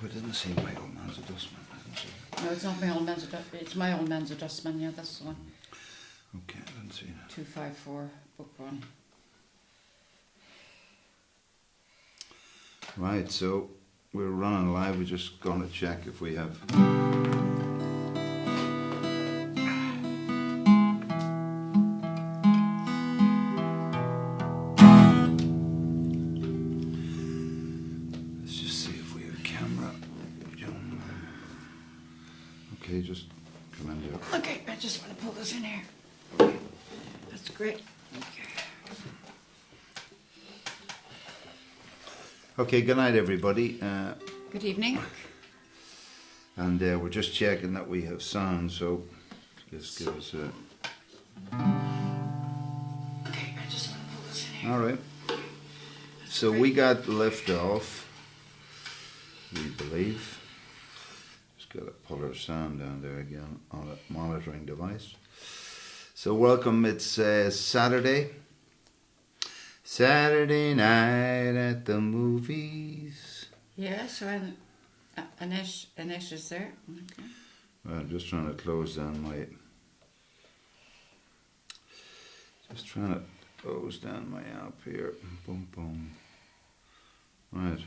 I didn't see my old man's a Dustman. I didn't see it. No, it's not my old man's it's my old man's a Dustman, yeah, that's the one. Okay, I didn't see that. 254, book 1. Right, so we're running live. We're just going to check if we have. Let's just see if we have a camera. Okay, just come in there. Okay, I just want to pull this in here. Okay, that's great. Okay. Okay, good night, everybody. Good evening. And we're just checking that we have sound, so just give us a. Okay, I just want to pull this in here. All right. So we got lift off, we believe. Just got to pull our sound down there again on a monitoring device. So welcome. It's Saturday night at the movies. Yeah, so Anish is there. Okay. Well, I'm just trying to close down my. App here. Boom, boom. Right.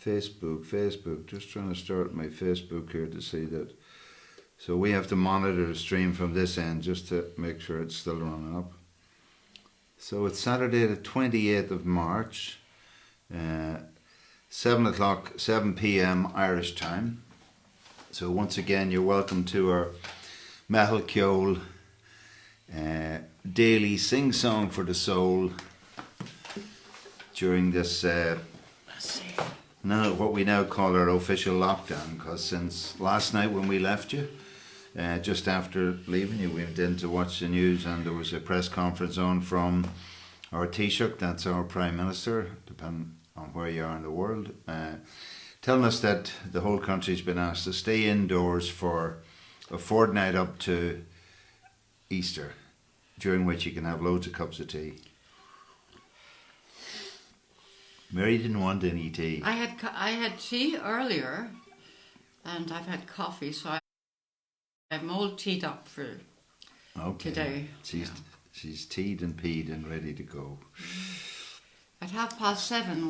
Facebook. Just trying to start my Facebook here to see that. So we have to monitor the stream from this end just to make sure it's still running up. So it's Saturday the 28th of March, 7 p.m. Irish time. So once again, you're welcome to our Meitheal Ceol daily sing-song for the soul during this now what we now call our official lockdown, because since last night when we left you, just after leaving you, we went in to watch the news and there was a press conference on from our Taoiseach, that's our Prime Minister, depending on where you are in the world, telling us that the whole country's been asked to stay indoors for a fortnight up to Easter, during which you can have loads of cups of tea. Mary didn't want any tea. I had tea earlier, and I've had coffee, so I'm all teed up for today. She's teed and peed and ready to go. At 7:30,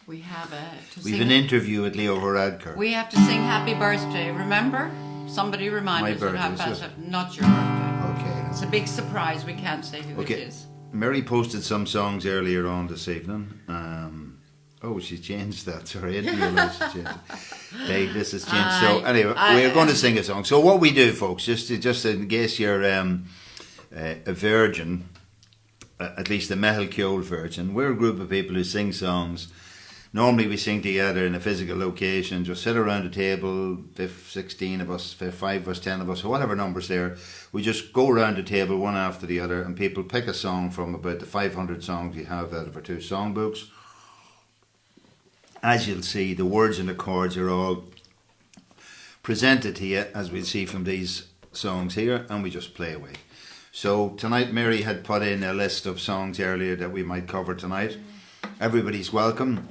we have an interview with Leo Varadkar. We have to sing Happy Birthday. Remember? Somebody remind us at 7:30. Not your birthday. Okay. It's a big surprise. We can't say who it is. Mary posted some songs earlier on this evening. She changed that. Sorry, I didn't realise she changed it. Hey, this has changed. So anyway, we're going to sing a song. So what we do, folks, just in case you're a virgin, at least a Meitheal Ceol virgin, we're a group of people who sing songs. Normally we sing together in a physical location, just sit around a table, 16 of us, 5 of us, 10 of us, or whatever number's there. We just go around the table one after the other and people pick a song from about the 500 songs we have out of our 2 songbooks. As you'll see, the words and the chords are all presented to you, as we'll see from these songs here, and we just play away. So tonight Mary had put in a list of songs earlier that we might cover tonight. Everybody's welcome.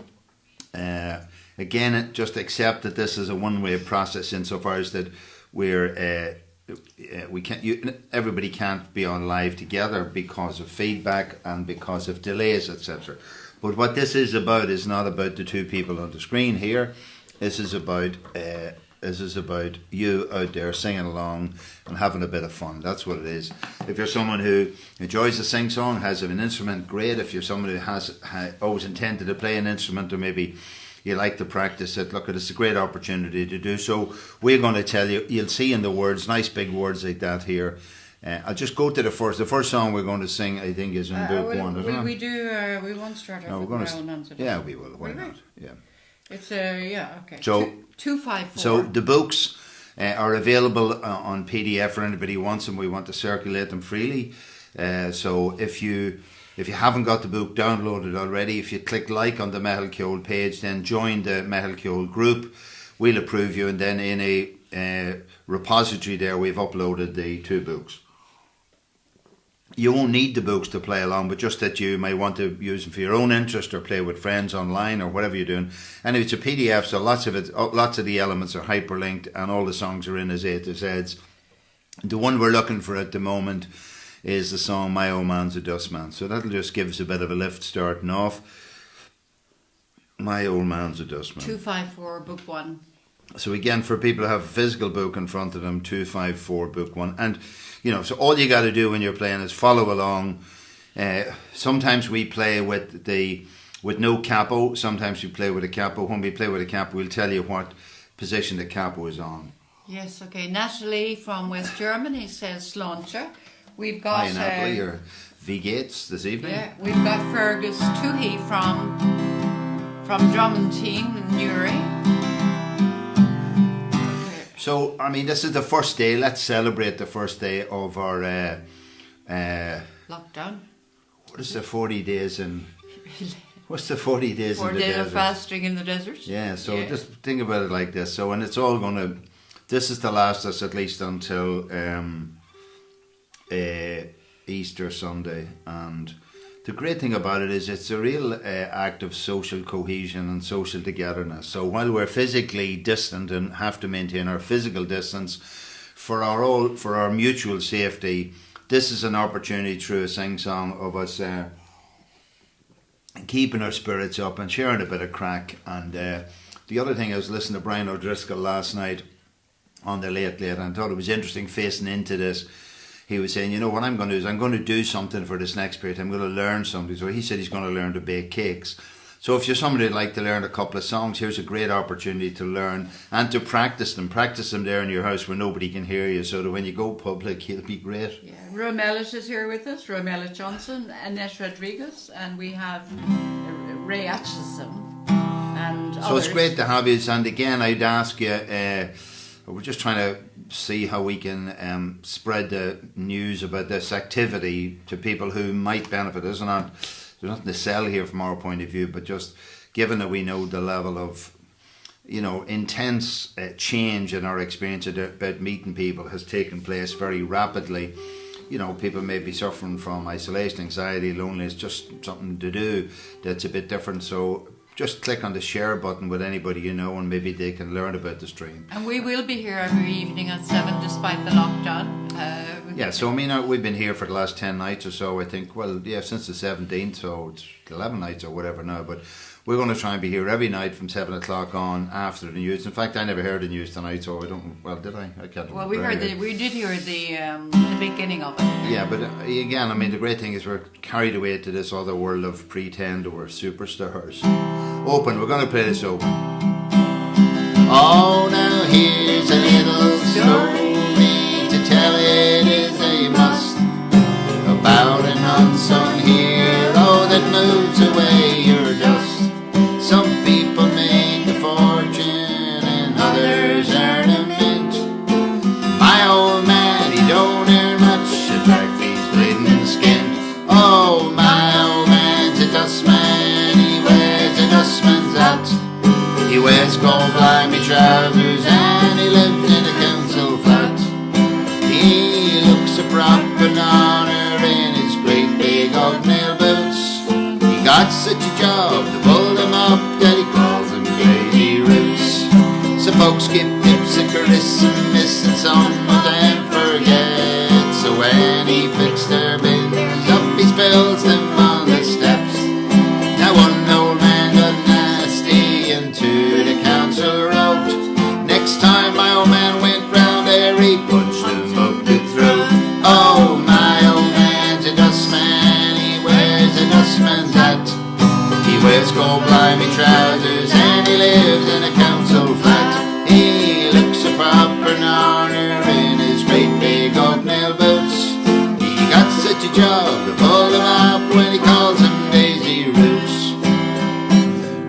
Again, just accept that this is a one-way process insofar as that everybody can't be on live together because of feedback and because of delays, etc. But what this is about is not about the 2 people on the screen here. This is about you out there singing along and having a bit of fun. That's what it is. If you're someone who enjoys the sing-song, has an instrument, great. If you're someone who has always intended to play an instrument, or maybe you like to practice it, look, it's a great opportunity to do so. We're going to tell you, you'll see in the words, nice big words like that here. I'll just go to the first song we're going to sing, I think, is in book 1. We won't start off with Meitheal Ceol. Yeah, we will. Why not? Yeah. It's okay. So 254. So the books are available on PDF for anybody who wants them. We want to circulate them freely. So if you haven't got the book downloaded already, if you click like on the Meitheal Ceol page, then join the Meitheal Ceol group. We'll approve you, and then in repository there, we've uploaded the 2 books. You won't need the books to play along, but just that you may want to use them for your own interest or play with friends online or whatever you're doing. Anyway, it's a PDF, so lots of the elements are hyperlinked, and all the songs are in as A to Z's. The one we're looking for at the moment is the song My Old Man's a Dustman. So that'll just give us a bit of a lift starting off. My Old Man's a Dustman. 254, book 1. So again, for people who have a physical book in front of them, 254, book 1. And, you know, so all you got to do when you're playing is follow along. Sometimes we play with no capo. Sometimes we play with a capo. When we play with a capo, we'll tell you what position the capo is on. Yes, okay. Natalie from West Germany says Slauncher. We've got... Hi, Natalie. You're V. Gates this evening. Yeah, we've got Fergus Toohey from Drummond Team in Newry. So, I mean, this is the first day. Let's celebrate the first day of our... lockdown. What is the 40 days in... What's the 40 days in the desert? 4 days of fasting in the desert. Yeah, so just think about it like this. So, and it's all going to... This is to last us at least until Easter Sunday. And the great thing about it is it's a real act of social cohesion and social togetherness. So while we're physically distant and have to maintain our physical distance, for our mutual safety, this is an opportunity through a SingSong of us keeping our spirits up and sharing a bit of crack. And the other thing, I was listening to Brian O'Driscoll last night on the Late and I thought it was interesting facing into this. He was saying, you know, what I'm going to do is I'm going to do something for this next period. I'm going to learn something. So he said he's going to learn to bake cakes. So if you're somebody who'd like to learn a couple of songs, here's a great opportunity to learn and to practice them. Practice them there in your house where nobody can hear you, so that when you go public, you'll be great. Yeah, Romellet is here with us, Romellet Johnson, Annette Rodriguez, and we have Ray Atchison and others. So it's great to have you. And again, I'd ask you... we're just trying to see how we can spread the news about this activity to people who might benefit. There's nothing to sell here from our point of view, but just given that we know the level of, you know, intense change in our experience about meeting people has taken place very rapidly. You know, people may be suffering from isolation, anxiety, loneliness, just something to do that's a bit different. So just click on the share button with anybody you know, and maybe they can learn about the stream. And we will be here every evening at 7 despite the lockdown. So I mean, we've been here for the last 10 nights or so, I think. Well, yeah, since the 17th, so it's 11 nights or whatever now. But we're going to try and be here every night from 7 o'clock on after the news. In fact, I never heard the news tonight, so I don't... Well, did I? I can't remember. Well, we did hear the beginning of it. Yeah, but again, I mean, the great thing is we're carried away to this other world of pretend or superstars. Open, we're going to play this open. Oh, now here's a little story to tell, it is a must, about an unsung hero that moves away your dust. Some people make a fortune and others earn a mint. My old man, he don't earn much, his back he's bleeding and skint. Oh, my old man's a dustman, he wears a dustman's hat. He wears gold blimey trousers and he lives in a council flat. He looks a proper honor in his great big oatmeal boots. He got such a job to pull them up that he calls them crazy roots. Some folks give tips a caress and miss, and some of them forget. So when he picks their bins up, he spills them on the steps. Now one old man got nasty into the council road. Next time my old man went round there, he punched him up the throat. Oh, my old man's a dustman, he wears a dustman's hat. He wears gold blimey trousers and he lives in a council flat. He looks a proper honor in his great big oatmeal boots. He got such a job to pull them up when he calls them daisy roots.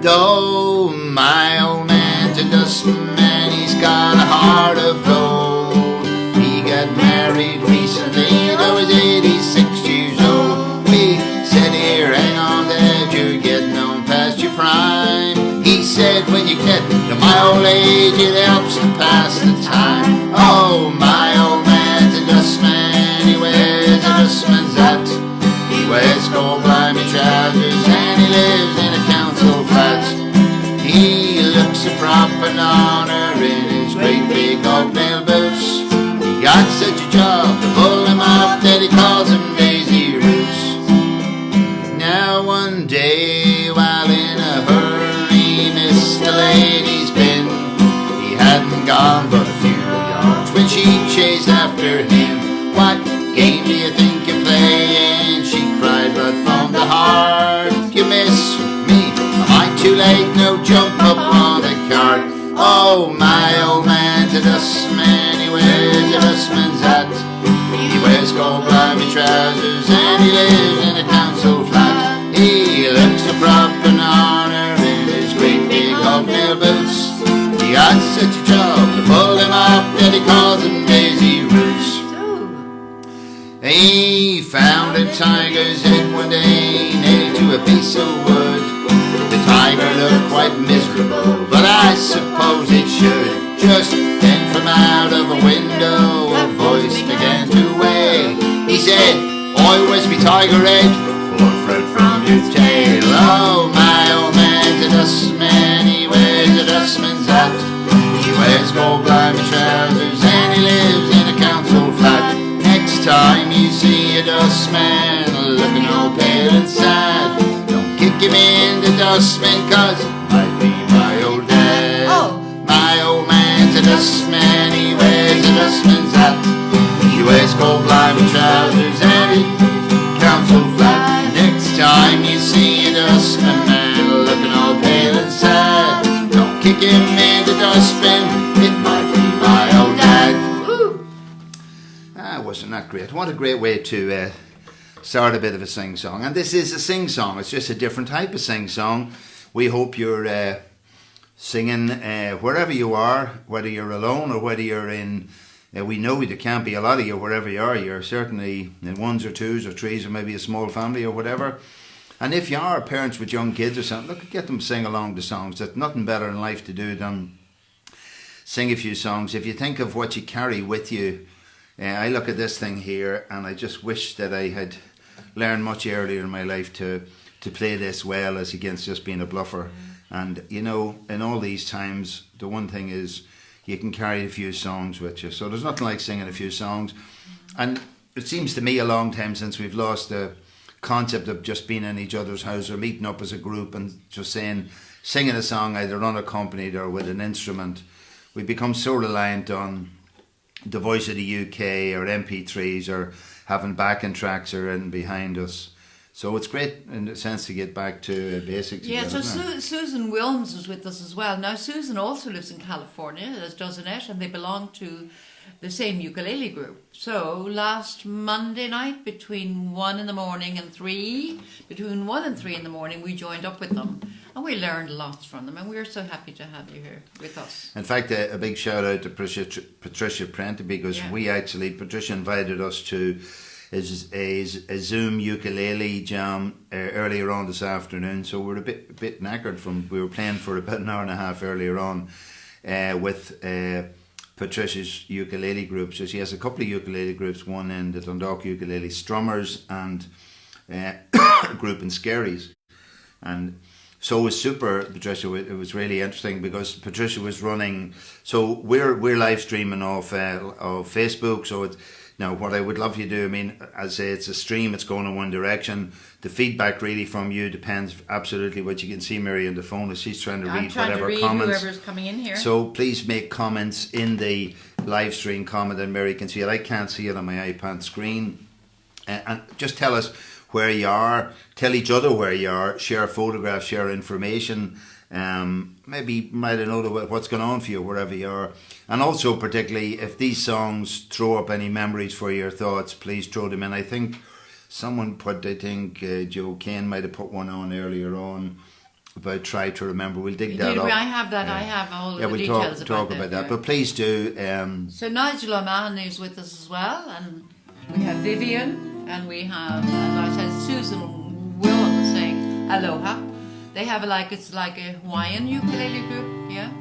Though my old man's a dustman, he's got a heart of gold. He got married recently, though he's 86 years old. We said, here, hang on, Dad, you're getting on past your prime. He said, when you get to my old age, it helps to pass the time. honor in his great big hobnail boots. He got such a job to pull him up that he calls him Daisy Roots. Now one day while in a hurry missed the lady's pin. He hadn't gone but a few yards when she chased after him. What game do you think you're playing? She cried, but from the heart. You miss me, am I too late? No, jump up on the cart. Oh my old man's a dustman. He wears a dustman's hat. He wears gold blimey trousers and he lives in a council flat. He looks a proper honor in his great big hobnail boots. He got such a job to pull him up that he calls him Daisy Roots. He found a tiger's head one day nailed to a piece of wood. The tiger looked quite miserable, but I suppose it should. Just then from out of a window a voice began to wail. He said, "Oi, where's me tiger head? For fruit from your tail." Oh, my old man's a dustman. He wears a dustman's hat. He wears gold blimey trousers and he lives in a council flat. Next time you see a dustman looking all pale and sad, don't kick him in the dustbin, cause it might be my old dad. Oh. My old man's a dustman. He wears a dustman's hat. He wears gold blimey trousers and he council flat. Next time you see a dustman looking all pale and sad, don't kick him in the dustbin, it might be my old dad. Wasn't that great? What a great way to start a bit of a sing-song. And this is a sing-song. It's just a different type of sing-song. We hope you're singing wherever you are, whether you're alone or whether you're in... we know there can't be a lot of you wherever you are. You're certainly in ones or twos or threes or maybe a small family or whatever. And if you are parents with young kids or something, look, get them to sing along to songs. There's nothing better in life to do than sing a few songs. If you think of what you carry with you, I look at this thing here and I just wish that I had learned much earlier in my life to play this well as against just being a bluffer. And, you know, in all these times, the one thing is you can carry a few songs with you. So there's nothing like singing a few songs. And it seems to me a long time since we've lost the concept of just being in each other's house or meeting up as a group and just singing a song either unaccompanied or with an instrument. We've become so reliant on the voice of the UK or MP3s or having backing tracks are in behind us. So it's great in a sense to get back to basics. Yeah, so Susan Wilms is with us as well. Now Susan also lives in California, as does Annette, and they belong to the same ukulele group. So last Monday night between 1 in the morning and 3, between 1 and 3 in the morning, we joined up with them and we learned lots from them, and we're so happy to have you here with us. In fact, a big shout out to Patricia Prenti, because Patricia invited us to a Zoom ukulele jam earlier on this afternoon, so we're a bit knackered we were playing for about an hour and a half earlier on with Patricia's ukulele group. So she has a couple of ukulele groups, one in the Dundalk Ukulele Strummers and a group in Scaries. And so it was super, Patricia. It was really interesting because Patricia was running. So we're live streaming off Facebook. So now what I would love you to do, I mean, as I say, it's a stream. It's going in one direction. The feedback really from you depends absolutely what you can see. Mary on the phone as she's trying to read whatever comments. Whoever's coming in here. So please make comments in the live stream comment, and Mary can see it. I can't see it on my iPad screen, and just tell us where you are, tell each other where you are, share photographs, share information, maybe write a note about what's going on for you wherever you are. And also particularly if these songs throw up any memories for your thoughts, please throw them in. I think someone put, Joe Kane might have put one on earlier on about try to remember. We'll dig that up. I have that. Yeah. I have all the details talk about that. But please do. So Nigel O'Mahon is with us as well, and we have Vivian. And we have, as I said, Susan Will saying aloha. They have it's like a Hawaiian ukulele group, yeah?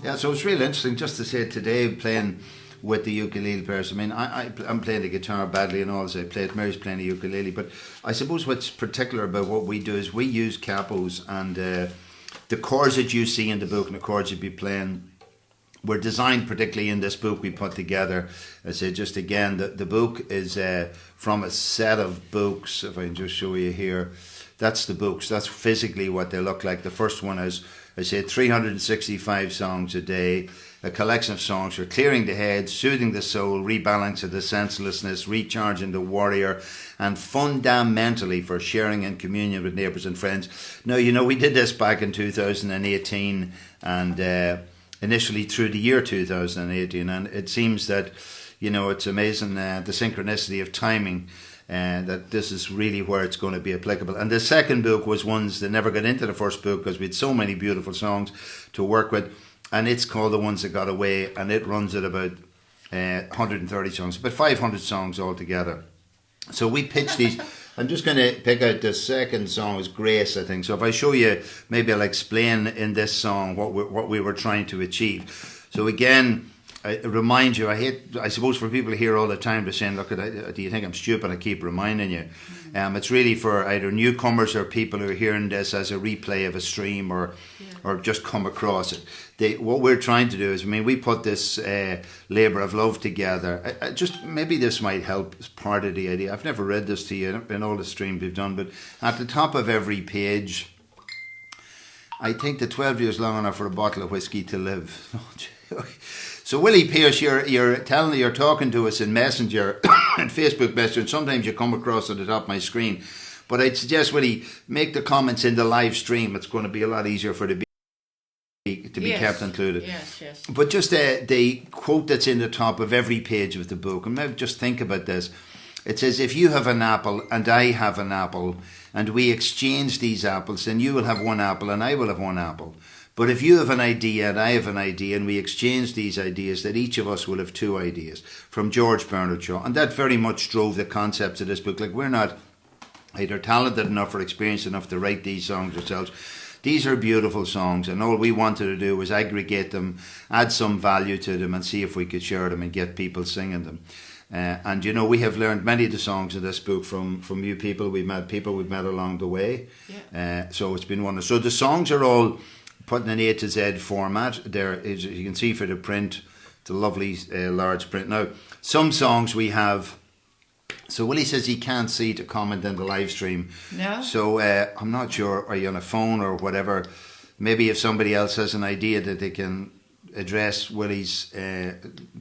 Yeah, so it's really interesting just to say today playing with the ukulele players. I mean, I'm playing the guitar badly and all as I play it. Mary's playing the ukulele. But I suppose what's particular about what we do is we use capos, and the chords that you see in the book and the chords you'd be playing were designed particularly in this book we put together. I say just again, the book is from a set of books. If I can just show you here, that's the books. That's physically what they look like. The first one is, I say, 365 songs a day, a collection of songs for clearing the head, soothing the soul, rebalancing the senselessness, recharging the warrior, and fundamentally for sharing and communion with neighbours and friends. Now, you know, we did this back in 2018 and initially through the year 2018, and it seems that, you know, it's amazing the synchronicity of timing. That this is really where it's going to be applicable. And the second book was ones that never got into the first book because we had so many beautiful songs to work with, and it's called The Ones That Got Away, and it runs at about 130 songs, about 500 songs altogether. So we pitched these. I'm just going to pick out the second song, is Grace, I think. So if I show you, maybe I'll explain in this song what we were trying to achieve. So again, I remind you, I suppose for people here all the time, they're saying, look, do you think I'm stupid? I keep reminding you. It's really for either newcomers or people who are hearing this as a replay of a stream or just come across it. What we're trying to do is, I mean, we put this labour of love together. Just maybe this might help as part of the idea. I've never read this to you in all the streams we've done, but at the top of every page, I think the 12 years long enough for a bottle of whiskey to live. So Willie Pierce, you're talking to us in Messenger and Facebook Messenger, and sometimes you come across at the top of my screen. But I'd suggest, Willie, make the comments in the live stream. It's going to be a lot easier for be kept included. Yes. But just the quote that's in the top of every page of the book, and maybe just think about this. It says, if you have an apple and I have an apple, and we exchange these apples, then you will have one apple and I will have one apple. But if you have an idea and I have an idea and we exchange these ideas, that each of us will have two ideas. From George Bernard Shaw. And that very much drove the concepts of this book. Like, we're not either talented enough or experienced enough to write these songs ourselves. These are beautiful songs, and all we wanted to do was aggregate them, add some value to them, and see if we could share them and get people singing them. And you know, we have learned many of the songs in this book from you people. We've met people we've met along the way. So it's been wonderful. So the songs are all put in an A to Z format. There is, you can see for the print, the lovely large print. Now, some songs we have. So Willie says he can't see to comment in the live stream. No. So I'm not sure. Are you on a phone or whatever? Maybe if somebody else has an idea that they can address Willie's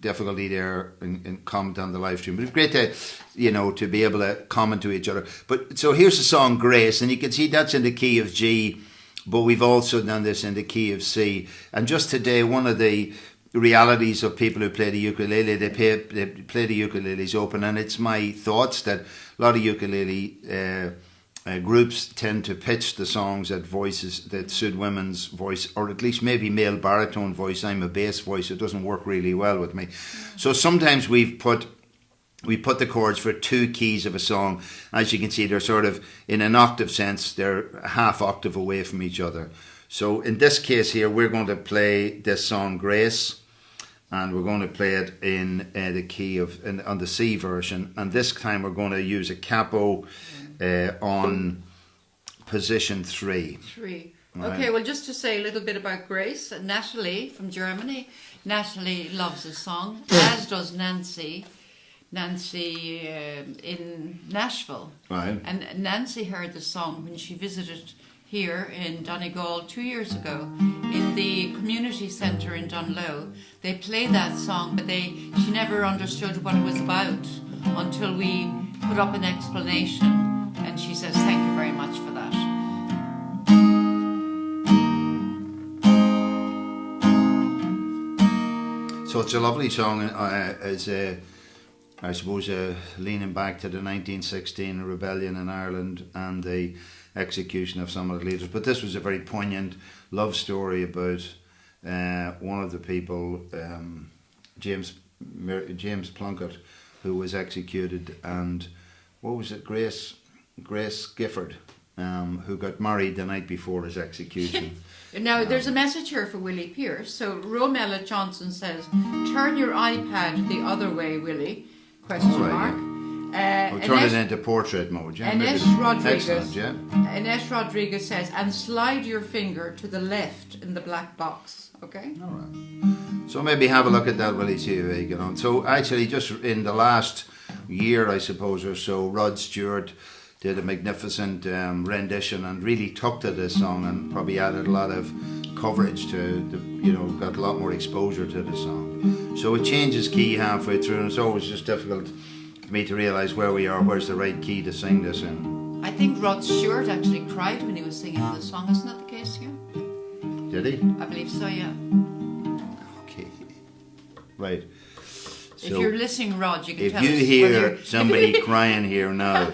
difficulty there and comment on the live stream. But it's great to, you know, to be able to comment to each other. But so here's the song Grace, and you can see that's in the key of G, but we've also done this in the key of C. And just today, one of the realities of people who play the ukulele, they play the ukuleles open, and it's my thoughts that a lot of ukulele groups tend to pitch the songs at voices that suit women's voice, or at least maybe male baritone voice. I'm a bass voice, it doesn't work really well with me. So sometimes we put the chords for two keys of a song. As you can see, they're sort of, in an octave sense, they're a half octave away from each other. So in this case here, we're going to play this song Grace, and we're going to play it in the key of, on the C version. And this time we're going to use a capo on position 3. Right. Okay, well, just to say a little bit about Grace, Natalie from Germany. Natalie loves this song, as does Nancy in Nashville. Right. And Nancy heard the song when she visited here in Donegal 2 years ago in the community centre in Dunlow. They played that song, but she never understood what it was about until we put up an explanation, and she says thank you very much for that. So it's a lovely song, as I suppose leaning back to the 1916 rebellion in Ireland and the execution of some of the leaders. But this was a very poignant love story about one of the people, James Plunkett, who was executed, and what was it, Grace Gifford, who got married the night before his execution. Now, there's a message here for Willie Pierce. So Romella Johnson says, turn your iPad the other way, Willie, question mark. We'll turn it into portrait mode, yeah? Ines Rodriguez. Excellent, yeah? Ines Rodriguez says, and slide your finger to the left in the black box, okay? All right. So maybe have a look at that while you see how you get on. So actually, just in the last year, I suppose, or so, Rod Stewart did a magnificent rendition and really took to this song and probably added a lot of coverage to got a lot more exposure to the song. So it changes key halfway through, and it's always just difficult for me to realise where we are, where's the right key to sing this in. I think Rod Stewart actually cried when he was singing the song, isn't that the case here? Did he? I believe so, yeah. Okay. Right. If you're listening, Rod, you can tell us. If you hear somebody crying here now,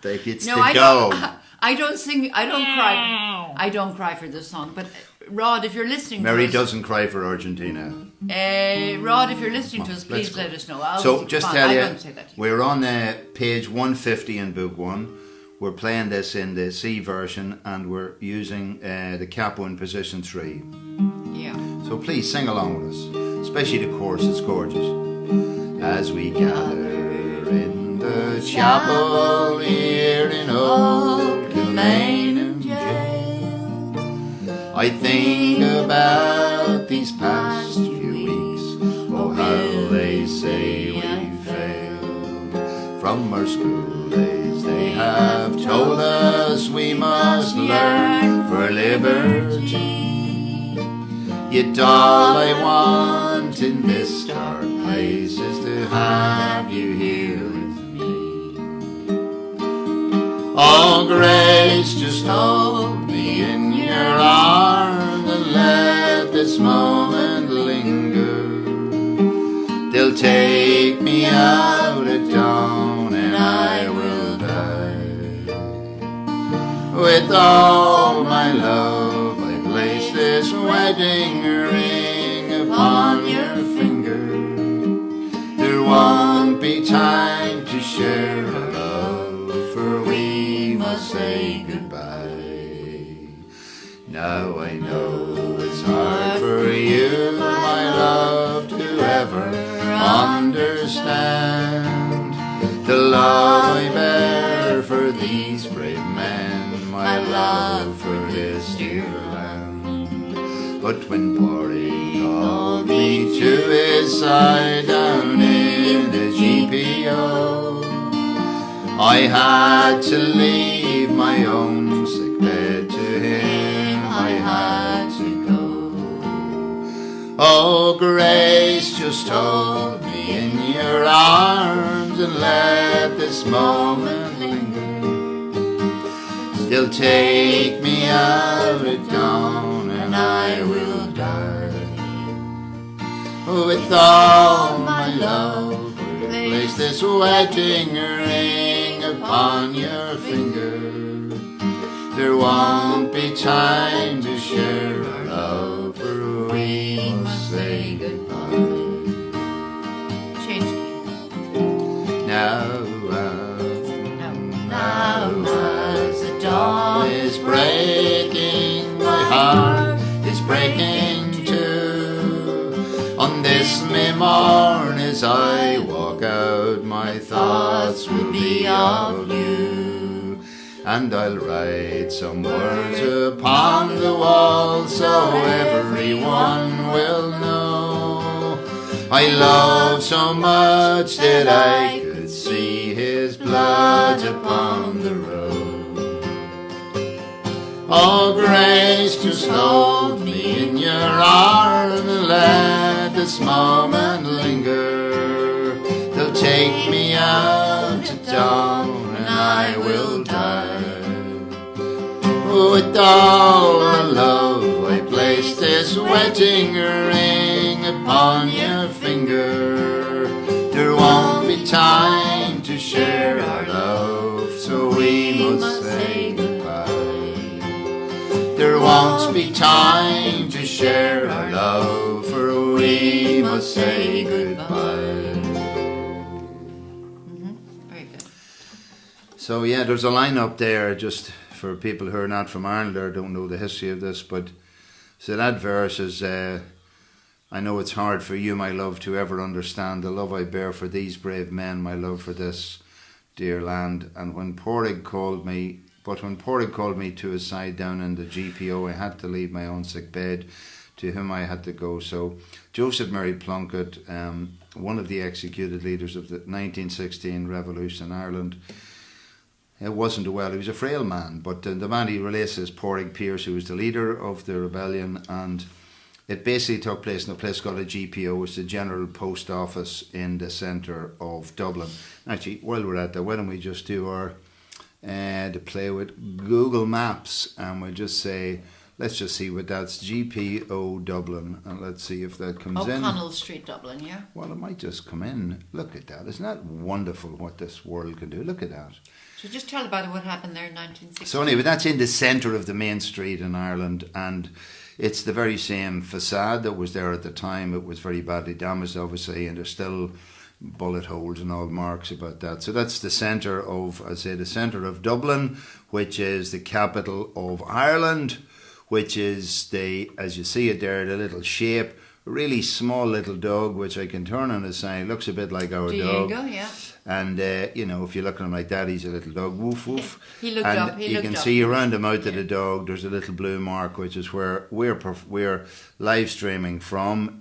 it's the dog. I don't cry. I don't cry for this song, but Rod, if you're listening Mary to us, doesn't cry for Argentina. Rod, if you're listening to us, please let us know. Tell you, we're on page 150 in Book 1. We're playing this in the C version, and we're using the capo in position 3. Yeah. So please sing along with us, especially the chorus. It's gorgeous. As we gather in the chapel here in Old Kilmainham Jail, I think about these past few weeks. Oh, how they say we failed. From our school days they have told us we must learn for liberty. Yet all I want in this dark place is to have you here with me. Oh, grace, just hold me in your arms and let this moment linger. They'll take me out at dawn and I will die. With all my love I place this wedding ring upon your finger. There won't be time to share our love, for we must say goodbye. Now I know it's hard for you, my love, to ever understand the love I bear for these brave men, my love for this dear land. But when Porty called me to his side down in the GPO, I had to leave my own sick bed to him, I had to go. Oh, Grace, just hold me in your arms and let this moment linger. They'll take me out at dawn and I will die. With all my love, place this wedding ring upon your finger. There won't be time to share our love, for we must say goodbye. Change key. Now as the dawn is breaking, my heart is breaking too. On this May morn as I walk out, my thoughts will be of you. And I'll write some words upon the wall so everyone will know I love so much that I could see his blood upon the road. Oh, Grace, just hold me in your arms and let this moment linger. They'll take me out to dawn and I will die. With all my love I place this wedding ring upon your finger. There won't be time to share our love, so we must say goodbye. There won't be time to share our love, for we must say goodbye. Very good. So yeah, there's a line up there just for people who are not from Ireland or don't know the history of this, but so that verse is I know it's hard for you, my love, to ever understand the love I bear for these brave men, my love for this dear land. And when Porrig called me to his side down in the GPO, I had to leave my own sick bed, to whom I had to go. So Joseph Murray Plunkett, one of the executed leaders of the 1916 revolution in Ireland, it wasn't well. He was a frail man, but the man he relates is Porrig Pierce, who was the leader of the rebellion, and it basically took place in a place called a GPO, it's the General Post Office in the centre of Dublin. Actually, while we're at that, why don't we just do our to play with Google Maps, and we'll just say, let's just see what that's, GPO Dublin, and let's see if that comes in. O'Connell Street, Dublin, yeah. Well, it might just come in. Look at that. Isn't that wonderful what this world can do? Look at that. So just tell about what happened there in 1960. So anyway, that's in the centre of the main street in Ireland, and it's the very same facade that was there at the time. It was very badly damaged, obviously, and there's still bullet holes and all marks about that. So that's the centre of, I say, the centre of Dublin, which is the capital of Ireland, which is the, as you see it there, the little shape, a really small little dog, which I can turn on the side, looks a bit like our dog. Diego, yeah. And, if you look at him like that, he's a little dog. Woof, woof. He looked and up. you can see around the mouth of the dog, there's a little blue mark, which is where we're live streaming from,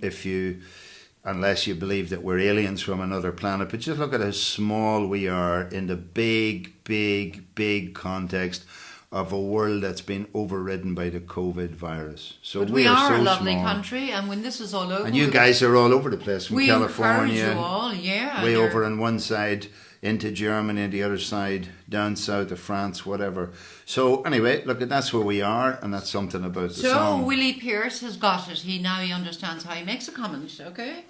unless you believe that we're aliens from another planet. But just look at how small we are in the big, big, big context of a world that's been overridden by the COVID virus. So but we are so a lovely small. country, and when this is all over, and you guys are all over the place, from we California, encourage you all, yeah, way over on one side into Germany, and the other side down south of France, whatever. So anyway, look, that's where we are, and that's something about the song. So Willie Pierce has got it. He understands how he makes a comment. Okay,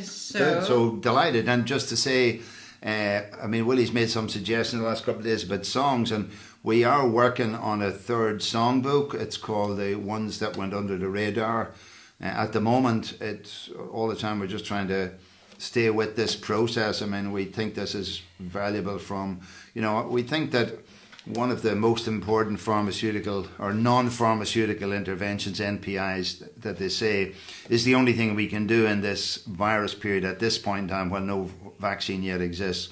so delighted, and just to say, Willie's made some suggestions in the last couple of days about songs, and we are working on a third songbook. It's called The Ones That Went Under the Radar. At the moment, it's all the time we're just trying to stay with this process. I mean, we think this is valuable we think that one of the most important pharmaceutical or non-pharmaceutical interventions, NPIs, that they say is the only thing we can do in this virus period at this point in time when no vaccine yet exists.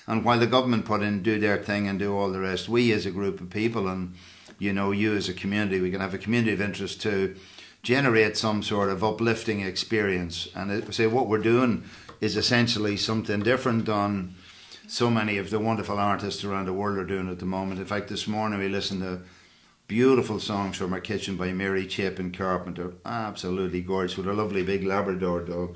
And while the government do their thing and do all the rest, we as a group of people and, you as a community, we can have a community of interest to generate some sort of uplifting experience. And say what we're doing is essentially something different on so many of the wonderful artists around the world are doing at the moment. In fact, this morning we listened to beautiful songs from our kitchen by Mary Chapin Carpenter. Absolutely gorgeous, with a lovely big Labrador dog.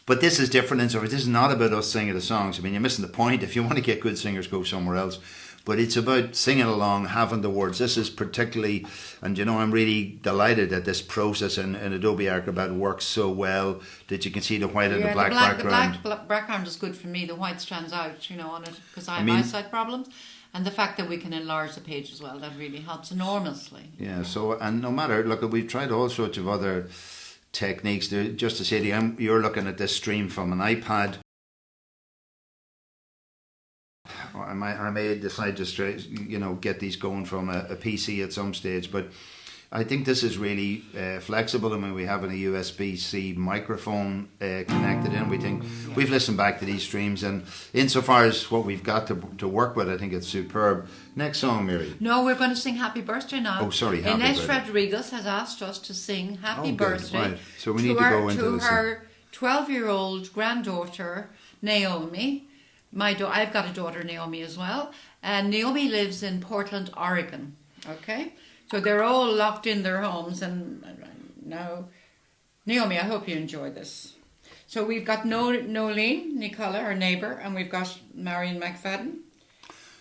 But this is different in so this is not about us singing the songs. I mean, you're missing the point. If you want to get good singers, go somewhere else. But it's about singing along, having the words. This is particularly, and I'm really delighted that this process in Adobe Acrobat works so well that you can see the white and the black background. The black background is good for me. The white stands out, on it, because I have eyesight problems. And the fact that we can enlarge the page as well, that really helps enormously. Yeah, so, and no matter, look, we've tried all sorts of other techniques. Just to say to you, you're looking at this stream from an iPad. I may decide to get these going from a PC at some stage, but I think this is really flexible. I mean, we have a USB-C microphone connected in. We think we've listened back to these streams, and insofar as what we've got to work with, I think it's superb. Next song, Mary. No, we're going to sing Happy Birthday now. Oh, sorry, Happy Ines Birthday. Rodriguez has asked us to sing Happy Birthday. Right. So we need to go into this. To her 12-year-old granddaughter, Naomi. I've got a daughter, Naomi, as well. And Naomi lives in Portland, Oregon. Okay? So they're all locked in their homes. And now, Naomi, I hope you enjoy this. So we've got Nolene, Nicola, our neighbour, and we've got Marion McFadden.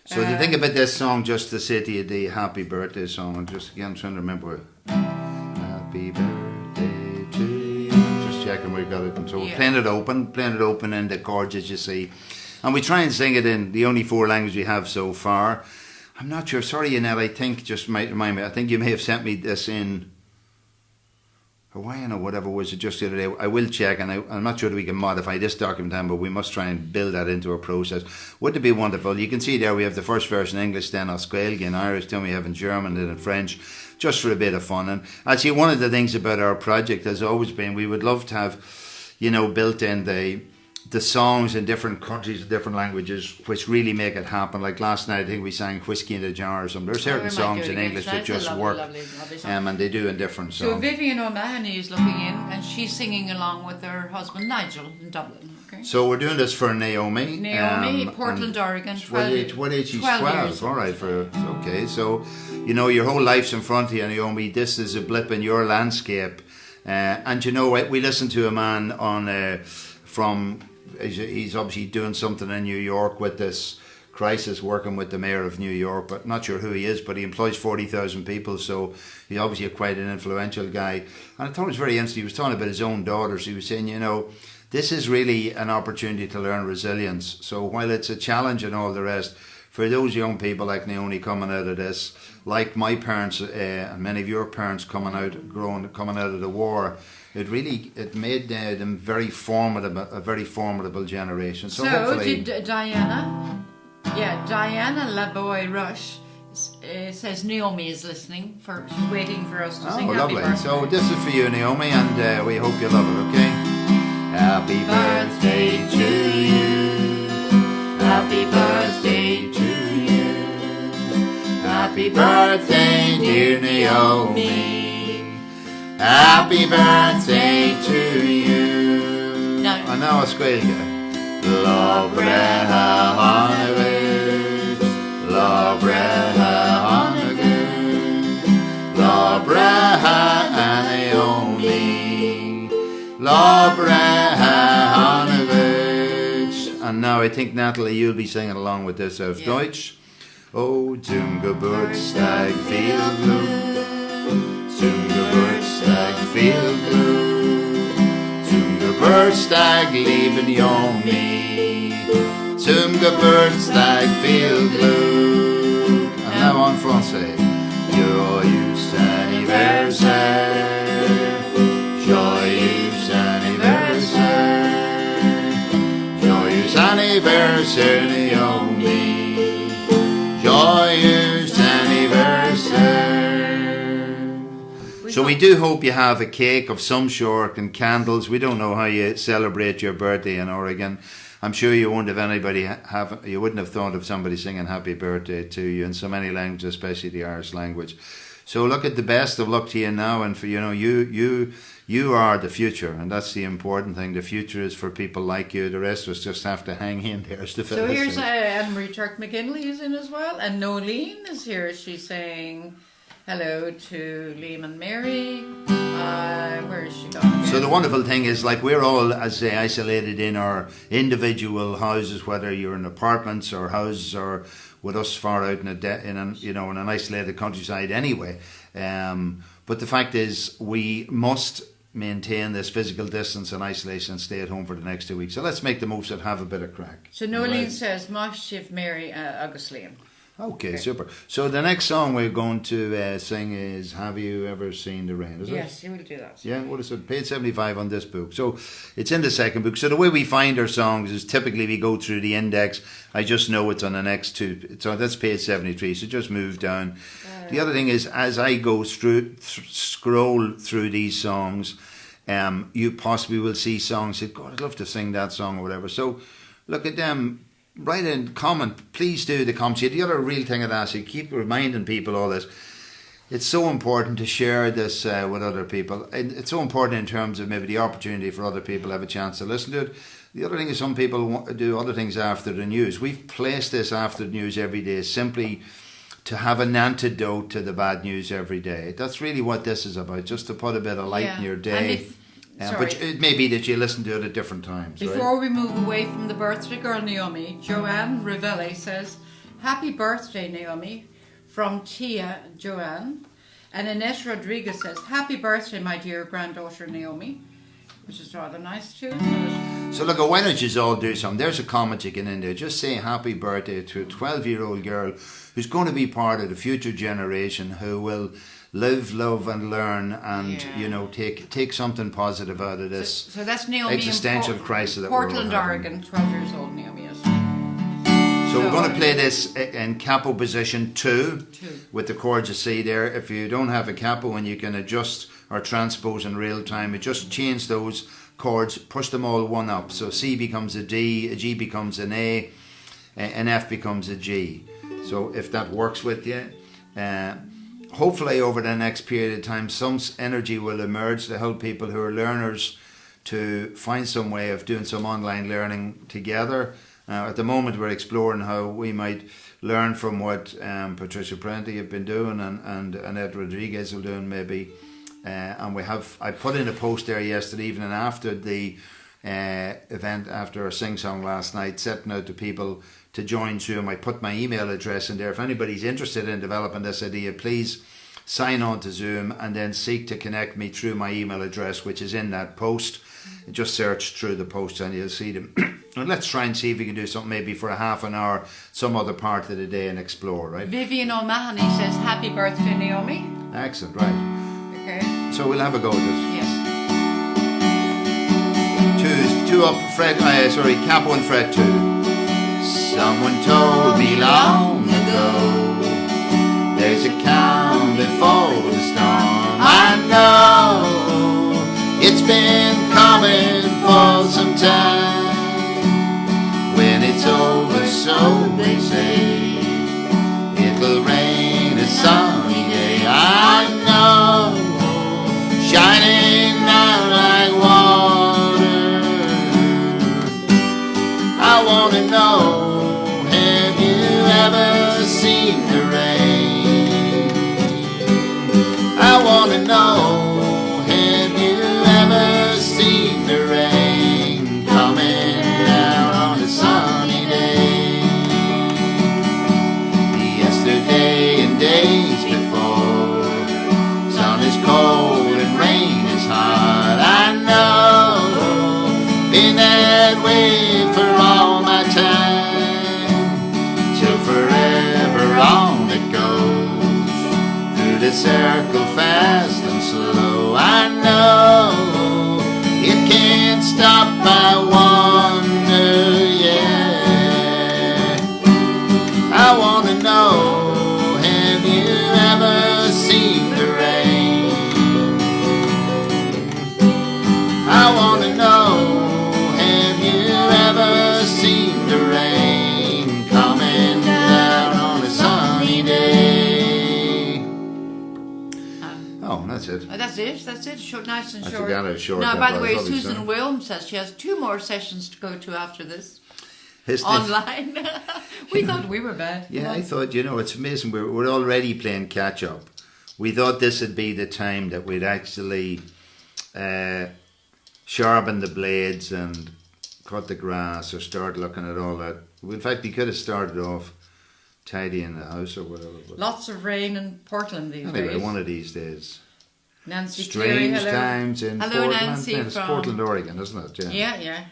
So the thing about this song, just to say to you, the Happy Birthday song, I'm just again trying to remember. Happy birthday to you. Just checking we've got it. And so playing it open in the chords, as you see. And we try and sing it in the only 4 languages we have so far. I'm not sure. Sorry, Annette, I think, just might remind me, I think you may have sent me this in Hawaiian or whatever was it just the other day. I will check, and I'm not sure that we can modify this document time, but we must try and build that into a process. Wouldn't it be wonderful? You can see there we have the first verse in English, then Oscailge in Irish, then we have in German, then in French, just for a bit of fun. And actually, one of the things about our project has always been we would love to have, built in the the songs in different countries, different languages, which really make it happen. Like last night, I think we sang "Whiskey in a Jar" or something. There's certain songs in English that just work, and they do in different songs. So Vivian O'Mahony is looking in, and she's singing along with her husband Nigel in Dublin. Okay. So we're doing this for Naomi. Naomi, Portland, Oregon. 12, what age? She's 12. All right, okay. So, you know, your whole life's in front of you, Naomi. This is a blip in your landscape. And you know, we listened to a man on he's obviously doing something in New York with this crisis, working with the mayor of New York, but not sure who he is, but he employs 40,000 people, so he's obviously quite an influential guy. And I thought it was very interesting. He was talking about his own daughters. He was saying, you know, this is really an opportunity to learn resilience. So while it's a challenge and all the rest, for those young people like Naomi coming out of this, like my parents and many of your parents coming out of the war, it made them a very formidable generation. So hopefully, Diana Laboy Rush says Naomi is listening. She's waiting for us to sing. Oh, Happy lovely! Birthday. So this is for you, Naomi, and we hope you love it. Okay. Happy birthday to you. Happy birthday to you. Happy birthday, dear Naomi. Happy birthday to you. No. I know it's great. Lobreha Honagut. Lobreha Honagut. Lobreha Naomi. Lobreha Honagut. And now I think, Natalie, you'll be singing along with this auf Deutsch. Oh, zum Geburtstag viel Glück, zum Geburtstag viel Glück, zum Geburtstag liebe Naomi, zum Geburtstag viel Glück. And now en français. Joyeux anniversaire, joyeux anniversaire, joyeux anniversaire Naomi. Joyous anniversary. So we do hope you have a cake of some sort and candles. We don't know how you celebrate your birthday in Oregon. I'm sure you won't have you wouldn't have thought of somebody singing happy birthday to you in so many languages, especially the Irish language. So look, at the best of luck to you now, and for you are the future, and that's the important thing. The future is for people like you. The rest of us just have to hang in there. So here's Anne-Marie Turk McGinley is in as well, and Nolene is here. She's saying hello to Liam and Mary. Where is she gone? So the wonderful thing is, like, we're all, as they isolated in our individual houses, whether you're in apartments or houses or with us far out in an isolated countryside anyway. But the fact is, we must maintain this physical distance and isolation and stay at home for the next 2 weeks. So let's make the most of it, have a bit of crack. So Nolene says, Mashif Mary Agus Liam. Okay, super. So the next song we're going to sing is Have You Ever Seen the Rain? Yes, you will do that. Yeah, what is it? Page 75 on this book. So it's in the second book. So the way we find our songs is typically we go through the index. I just know it's on the next two. So that's page 73. So just move down. The other thing is, as I go scroll through these songs, you possibly will see songs that, God, I'd love to sing that song or whatever. So look at them. Write in, comment, please do the comments. The other real thing I'd ask you, keep reminding people all this. It's so important to share this with other people. And it's so important in terms of maybe the opportunity for other people to have a chance to listen to it. The other thing is, some people want to do other things after the news. We've placed this after the news every day simply to have an antidote to the bad news every day. That's really what this is about, just to put a bit of light in your day. But it may be that you listen to it at different times. Before we move away from the birthday girl Naomi, Joanne Rivelli says, Happy birthday, Naomi, from Tia Joanne. And Ines Rodriguez says, Happy birthday, my dear granddaughter Naomi, which is rather nice too, isn't it? So look, why don't you all do something? There's a comment you can in there. Just say happy birthday to a 12-year-old girl who's going to be part of the future generation, who will live, love and learn and, take something positive out of this. So that's Naomi existential crisis that Portland, we're all having. Oregon, 12 years old Naomi is. So we're going to play this in capo position 2 with the chords you see there. If you don't have a capo and you can adjust or transpose in real time, you just change those chords, push them all one up. So C becomes a D, a G becomes an A, an F becomes a G. So if that works with you, hopefully over the next period of time, some energy will emerge to help people who are learners to find some way of doing some online learning together. At the moment, we're exploring how we might learn from what Patricia Prenti have been doing and Ed Rodriguez will doing maybe. And I put in a post there yesterday evening after the event, after our SingSong last night, setting out to people to join Zoom. I put my email address in there. If anybody's interested in developing this idea, please sign on to Zoom and then seek to connect me through my email address, which is in that post. Just search through the posts and you'll see them. And let's try and see if we can do something maybe for a half an hour, some other part of the day and explore, right? Vivian O'Mahony says, happy birthday, Naomi. Excellent, right. Okay. So we'll have a go at this. Yes. Two up, cap 1, fret 2. Someone told me long ago, there's a calm before the storm. I know it's been coming for some time. When it's over, so they say, it'll rain a sunny day. I know, shining out like water. I want to know, have you ever seen the rain? I want to know, have you ever seen the rain coming down on a sunny day? Yesterday and days before, sun is cold and rain is hard. I know, been that way for all my time, till forever on it goes, through the circle fast and slow. I know it can't stop my wonder, yeah. I want to know, have you ever seen the rain? I want to know, have you ever seen the rain coming down on a sunny day? Oh, that's it. That's it. Short, nice and short. I forgot it was short. Now, by the way, Probably Susan so. Williams says she has 2 more sessions to go to after this. His Online. We thought we were bad. Yeah, I thought, it's amazing. We're already playing catch up. We thought this would be the time that we'd actually sharpen the blades and cut the grass or start looking at all that. In fact, we could have started off tidying the house or whatever. But Lots of rain in Portland these anyway, days. one of these days. Nancy Cleary, Strange hello. times in Hello, Portland. Nancy It's from Portland, Oregon, isn't it? Yeah. Yeah.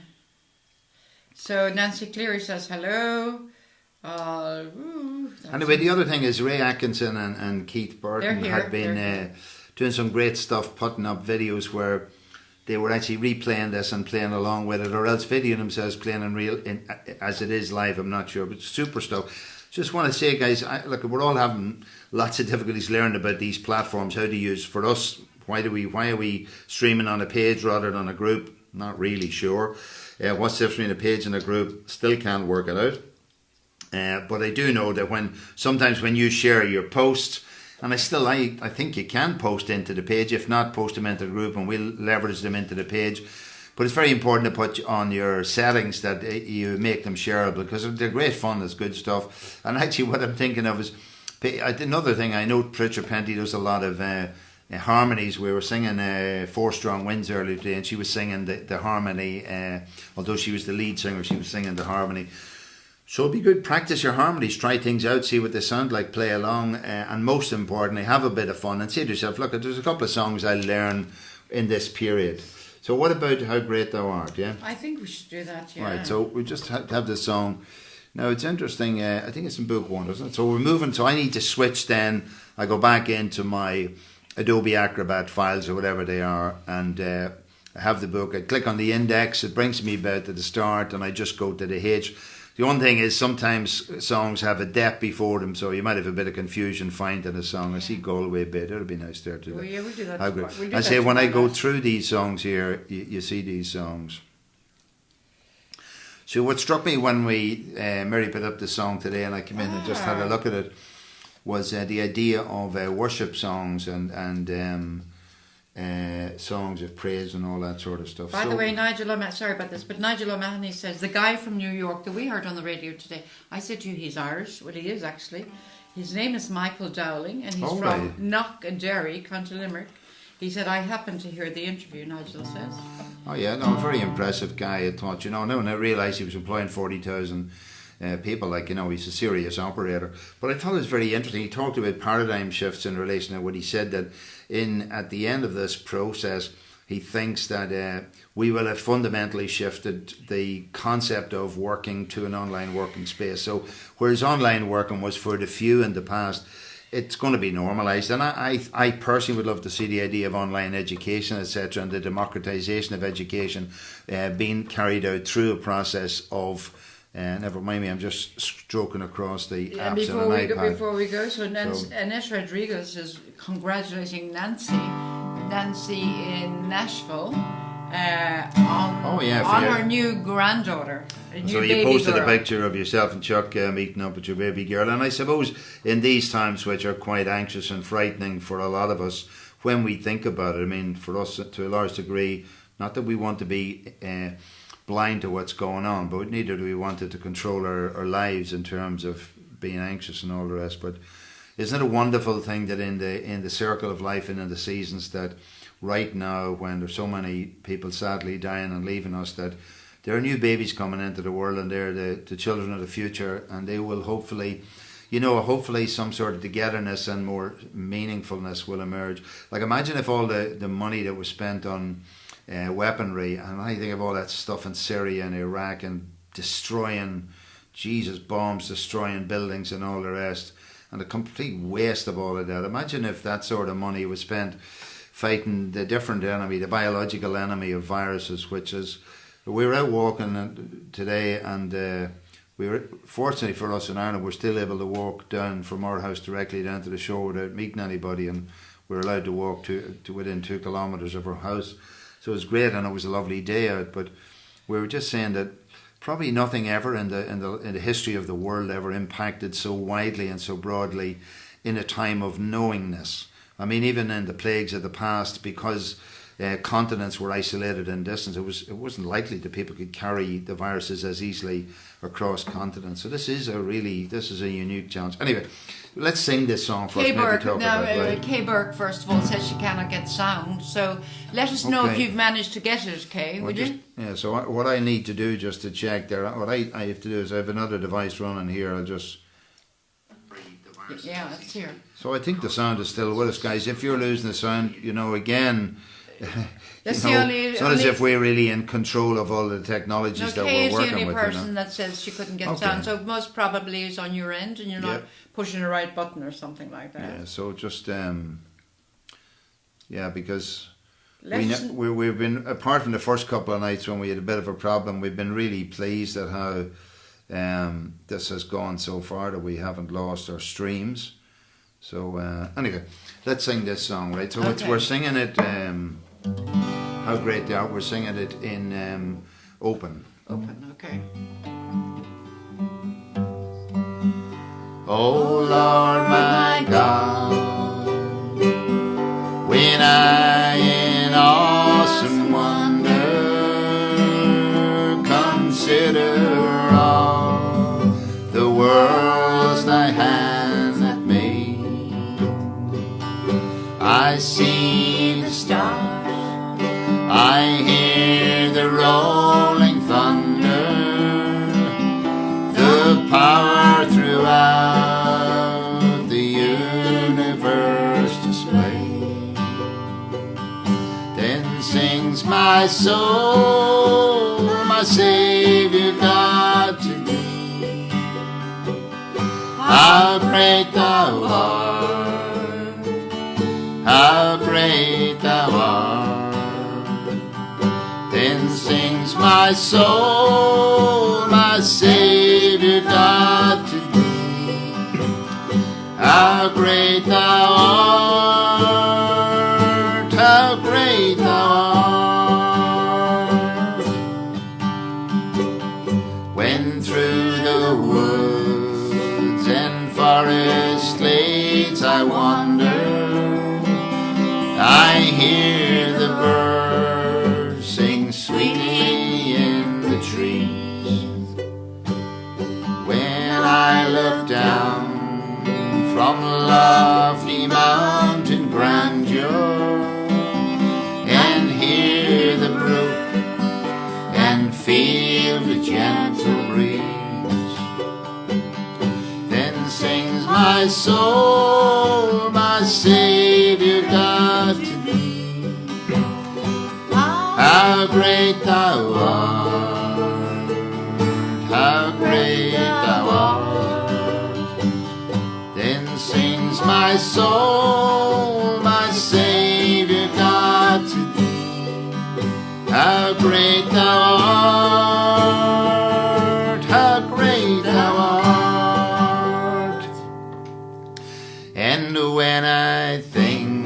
So Nancy Cleary says hello. Anyway, the other thing is Ray Atkinson and Keith Burton had been doing some great stuff, putting up videos where they were actually replaying this and playing along with it, or else videoing themselves playing as it is live. I'm not sure, but super stuff. Just want to say, guys, look, we're all having lots of difficulties learning about these platforms, how to use. For us, why are we streaming on a page rather than a group? Not really sure. What's the difference between a page and a group? Still can't work it out. But I do know that sometimes when you share your posts, and I think you can post into the page, if not, post them into the group and we'll leverage them into the page. But it's very important to put on your settings that you make them shareable, because they're great fun, it's good stuff. And actually what I'm thinking of is, another thing, I know Patricia Prenti does a lot of harmonies. We were singing 4 Strong Winds earlier today, and she was singing the harmony, although she was the lead singer, she was singing the harmony. So it'd be good, practice your harmonies, try things out, see what they sound like, play along, and most importantly, have a bit of fun and say to yourself, look, there's a couple of songs I'll learn in this period. So what about How Great Thou Art, yeah? I think we should do that, yeah. Right, so we just have this song. Now it's interesting, I think it's in book 1, isn't it? So we're moving, so I need to switch then. I go back into my Adobe Acrobat files or whatever they are, and I have the book. I click on the index, it brings me about to the start, and I just go to the H. The one thing is sometimes songs have a depth before them, so you might have a bit of confusion finding a song. I see Galway bit. It'll be nice there to do. Oh, yeah, we'll do that. I say when I go through these songs here, you see these songs. So what struck me when Mary put up the song today, and I came in and just had a look at it, was the idea of worship songs and songs of praise and all that sort of stuff. By the way, Nigel O'Mahony says, the guy from New York that we heard on the radio today, I said to you he's Irish. Well, he is actually. His name is Michael Dowling, and he's from Knock and Derry, County Limerick. He said, I happened to hear the interview, Nigel says. Oh yeah, no, a very impressive guy, I thought, you know, and I realised he was employing 40,000 people, like, you know, he's a serious operator. But I thought it was very interesting. He talked about paradigm shifts in relation to what he said, that at the end of this process, he thinks that we will have fundamentally shifted the concept of working to an online working space. So whereas online working was for the few in the past, it's going to be normalised, and I personally would love to see the idea of online education, etc., and the democratisation of education being carried out through a process of. Never mind me, I'm just stroking across the apps on an iPad. Before we go, so Annette Rodriguez is congratulating Nancy in Nashville on her new granddaughter. So you posted a picture of yourself and Chuck meeting up with your baby girl, and I suppose in these times, which are quite anxious and frightening for a lot of us, when we think about it, I mean, for us to a large degree, not that we want to be blind to what's going on, but neither do we want it to control our lives in terms of being anxious and all the rest. But isn't it a wonderful thing that in the circle of life and in the seasons, that right now, when there's so many people sadly dying and leaving us, that there are new babies coming into the world, and they're the children of the future, and they will hopefully some sort of togetherness and more meaningfulness will emerge. Like, imagine if all the money that was spent on weaponry, and I think of all that stuff in Syria and Iraq and destroying bombs, destroying buildings and all the rest, and the complete waste of all of that. Imagine if that sort of money was spent fighting the different enemy, the biological enemy of viruses, which is. We were out walking today, and we were, fortunately for us in Ireland, we're still able to walk down from our house directly down to the shore without meeting anybody, and we were allowed to walk to within 2 kilometres of our house. So it was great, and it was a lovely day out. But we were just saying that probably nothing ever in the history of the world ever impacted so widely and so broadly in a time of knowingness. I mean, even in the plagues of the past, because continents were isolated in distance, it wasn't likely that people could carry the viruses as easily across continents. So this is a unique challenge. Anyway, let's sing this song first. Kay Burke, first of all, says she cannot get sound. So let us know if you've managed to get it, Kay, would you? Yeah, so what I need to do just to check there, what I have to do is I have another device running here. I'll just... Yeah, that's here. So I think the sound is still with us, guys. If you're losing the sound, again... That's it's not as if we're really in control of all the technologies that we're working with. Kay is the only person that says she couldn't get sound, so most probably is on your end, and you're not pushing the right button or something like that. Yeah, so just because we've been, apart from the first couple of nights when we had a bit of a problem, we've been really pleased at how this has gone so far, that we haven't lost our streams. So anyway, let's sing this song, right? So we're singing it. How great they are. We're singing it in open. Open, okay. Oh Lord my God, when I in awesome wonder consider all the worlds thy hands that made, I see the stars, I hear the rolling thunder, the power throughout the universe displayed. Then sings my soul, my Saviour God to thee. How great thou art, how great thou art. Then sings my soul, my Saviour the trees. When I look down from lofty mountain grandeur and hear the brook and feel the gentle breeze, then sings my soul, my Saviour God, to thee. How great thou art, how great thou art. Then sings my soul, my Saviour God, to thee. How great thou art, how great thou art. And when I think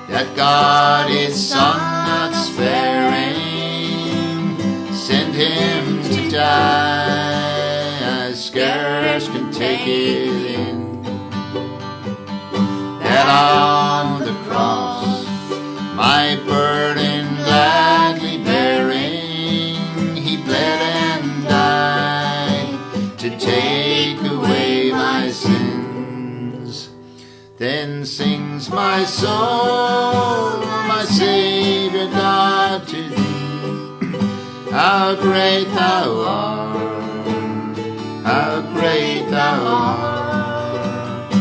that God His Son not sparing sent Him to die, I scarce can take it in, that on the cross my burden gladly bearing, He bled and died to take away my sins. Then sings my soul, my Saviour God, to thee. How great thou art, how great thou art.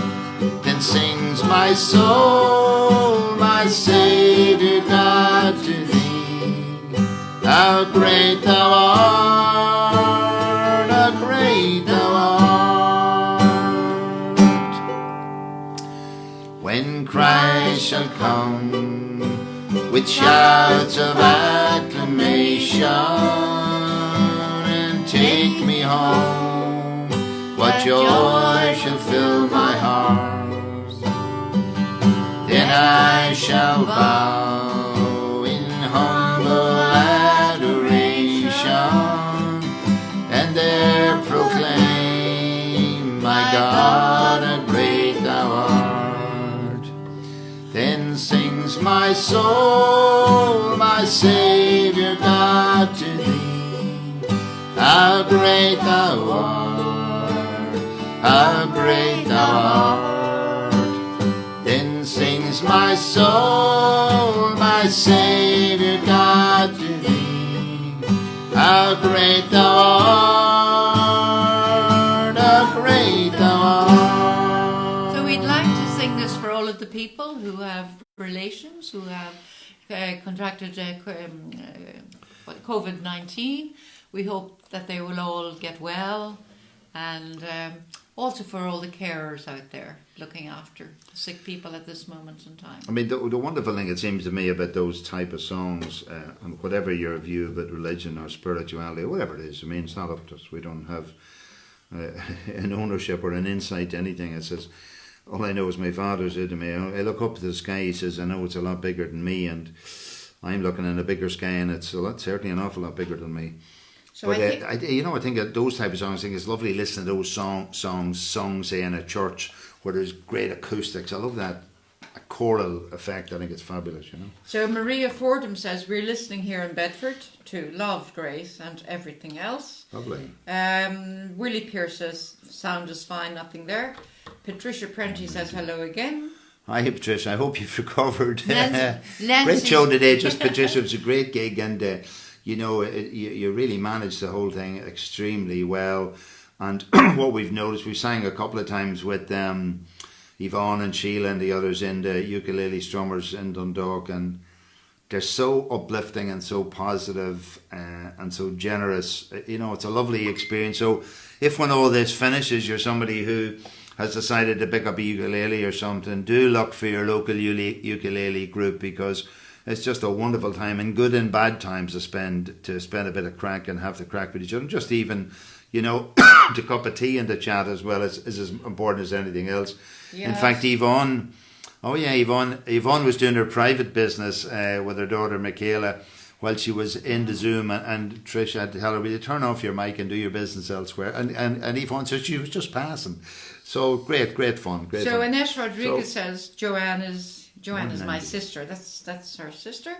Then sings my soul, my Saviour God, to thee. How great thou art, how great thou art. When Christ shall come with shouts of acclamation and take me home, what joy shall fill my heart. Then I shall bow in humble adoration and there proclaim, my God, how great thou art. Then sings my soul, my Saviour God, to thee. How great thou art, how great thou art. Then sings my soul, my Saviour God, to thee. How great thou art, how great thou art. So we'd like to sing this for all of the people who have relations, who have contracted COVID-19. We hope that they will all get well, and also for all the carers out there looking after sick people at this moment in time. I mean, the wonderful thing, it seems to me, about those type of songs, and whatever your view about religion or spirituality or whatever it is, I mean, it's not up to us. We don't have an ownership or an insight to anything. It says, all I know is my father said to me, I look up to the sky, he says, I know it's a lot bigger than me, and I'm looking in a bigger sky, and it's certainly an awful lot bigger than me. So But I think that those type of songs, I think it's lovely listening to those songs say in a church where there's great acoustics. I love that a choral effect. I think it's fabulous, you know. So Maria Fordham says, we're listening here in Bedford to Love, Grace and Everything Else. Lovely. Willie Pierce says, sound is fine, nothing there. Patricia Prenti says hello again. Hi Patricia, I hope you've recovered. Nancy. Great show today, just Patricia, it was a great gig, and you know, you really managed the whole thing extremely well. And what we've noticed, we sang a couple of times with Yvonne and Sheila and the others in the ukulele strummers in Dundalk, and they're so uplifting and so positive and so generous. You know, it's a lovely experience. So if when all this finishes, you're somebody who has decided to pick up a ukulele or something, do look for your local ukulele group, because it's just a wonderful time, in good and bad times, to spend a bit of crack and have the crack with each other. Just even, you know, to cup of tea and to chat as well is as important as anything else. Yes. In fact, Yvonne was doing her private business with her daughter Michaela while she was in the Zoom, and Trish had to tell her, will you turn off your mic and do your business elsewhere? And Yvonne said she was just passing. So great fun. So Annette Rodriguez says Joanne is my sister. That's her sister.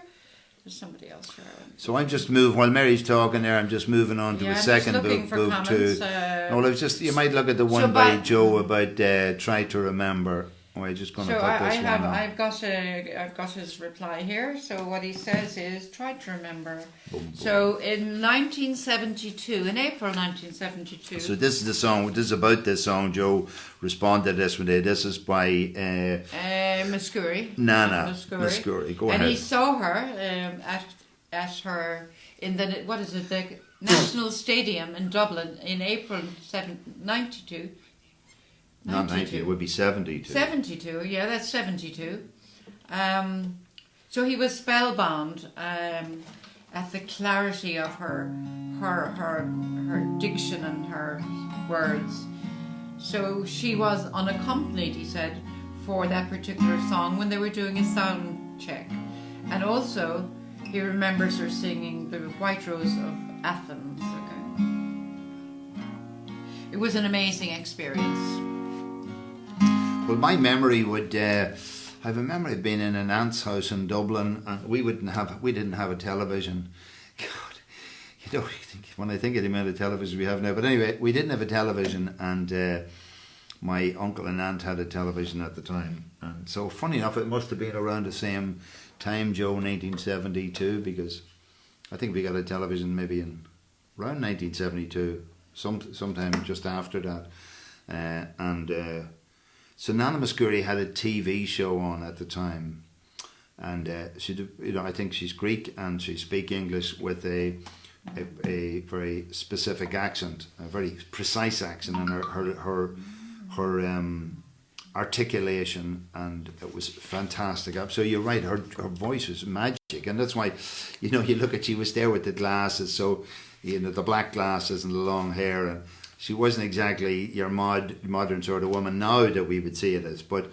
There's somebody else here. So I'm just while Mary's talking there, I'm just moving on to a second book too. Well, I was just, you might look at the one by Joe about try to remember. Oh, I'm just going to put this one on. I've got his reply here. So what he says is, try to remember. Boom, boom. So in 1972, in April 1972. So this is the song. This is about this song. Joe responded this one day. This is by Muscuri. Nana Muscuri. Go ahead. And he saw her at her in the the National Stadium in Dublin in April 92. Not 90, it would be 72. 72, yeah, that's 72. So he was spellbound at the clarity of her diction and her words. So she was unaccompanied, he said, for that particular song when they were doing a sound check. And also, he remembers her singing the White Rose of Athens. Okay. It was an amazing experience. Well, my memory would. I have a memory of being in an aunt's house in Dublin, and we didn't have a television. God, when I think of the amount of television we have now. But anyway, we didn't have a television, and my uncle and aunt had a television at the time. And so, funny enough, it must have been around the same time, Joe, 1972, because I think we got a television maybe in around 1972, sometime just after that, So Nana Muscuri had a TV show on at the time, and I think she's Greek and she speaks English with a very specific accent, a very precise accent, and her articulation, and it was fantastic. So you're right, her voice was magic, and that's why you look at, she was there with the glasses, so the black glasses and the long hair, and she wasn't exactly your modern sort of woman now that we would see it as. But,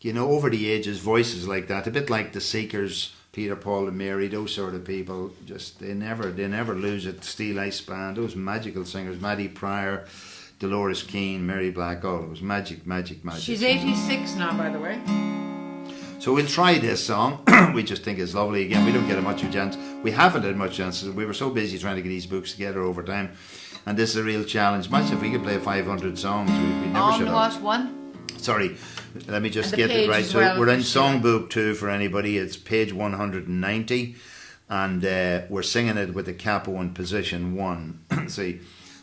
over the ages, voices like that, a bit like the Seekers, Peter, Paul and Mary, those sort of people, just they never lose it. Steel Ice Band, those magical singers, Maddie Pryor, Dolores Keane, Mary Black, it was magic. She's 86 now, by the way. So we'll try this song. We just think it's lovely. Again, we don't get much of a chance. We haven't had much chance. We were so busy trying to get these books together over time. And this is a real challenge. Imagine if we could play 500 songs. We never should have. On what one? Sorry, let me just get it right. So we're in Songbook 2 for anybody. It's page 190. And we're singing it with the capo in position 1. See,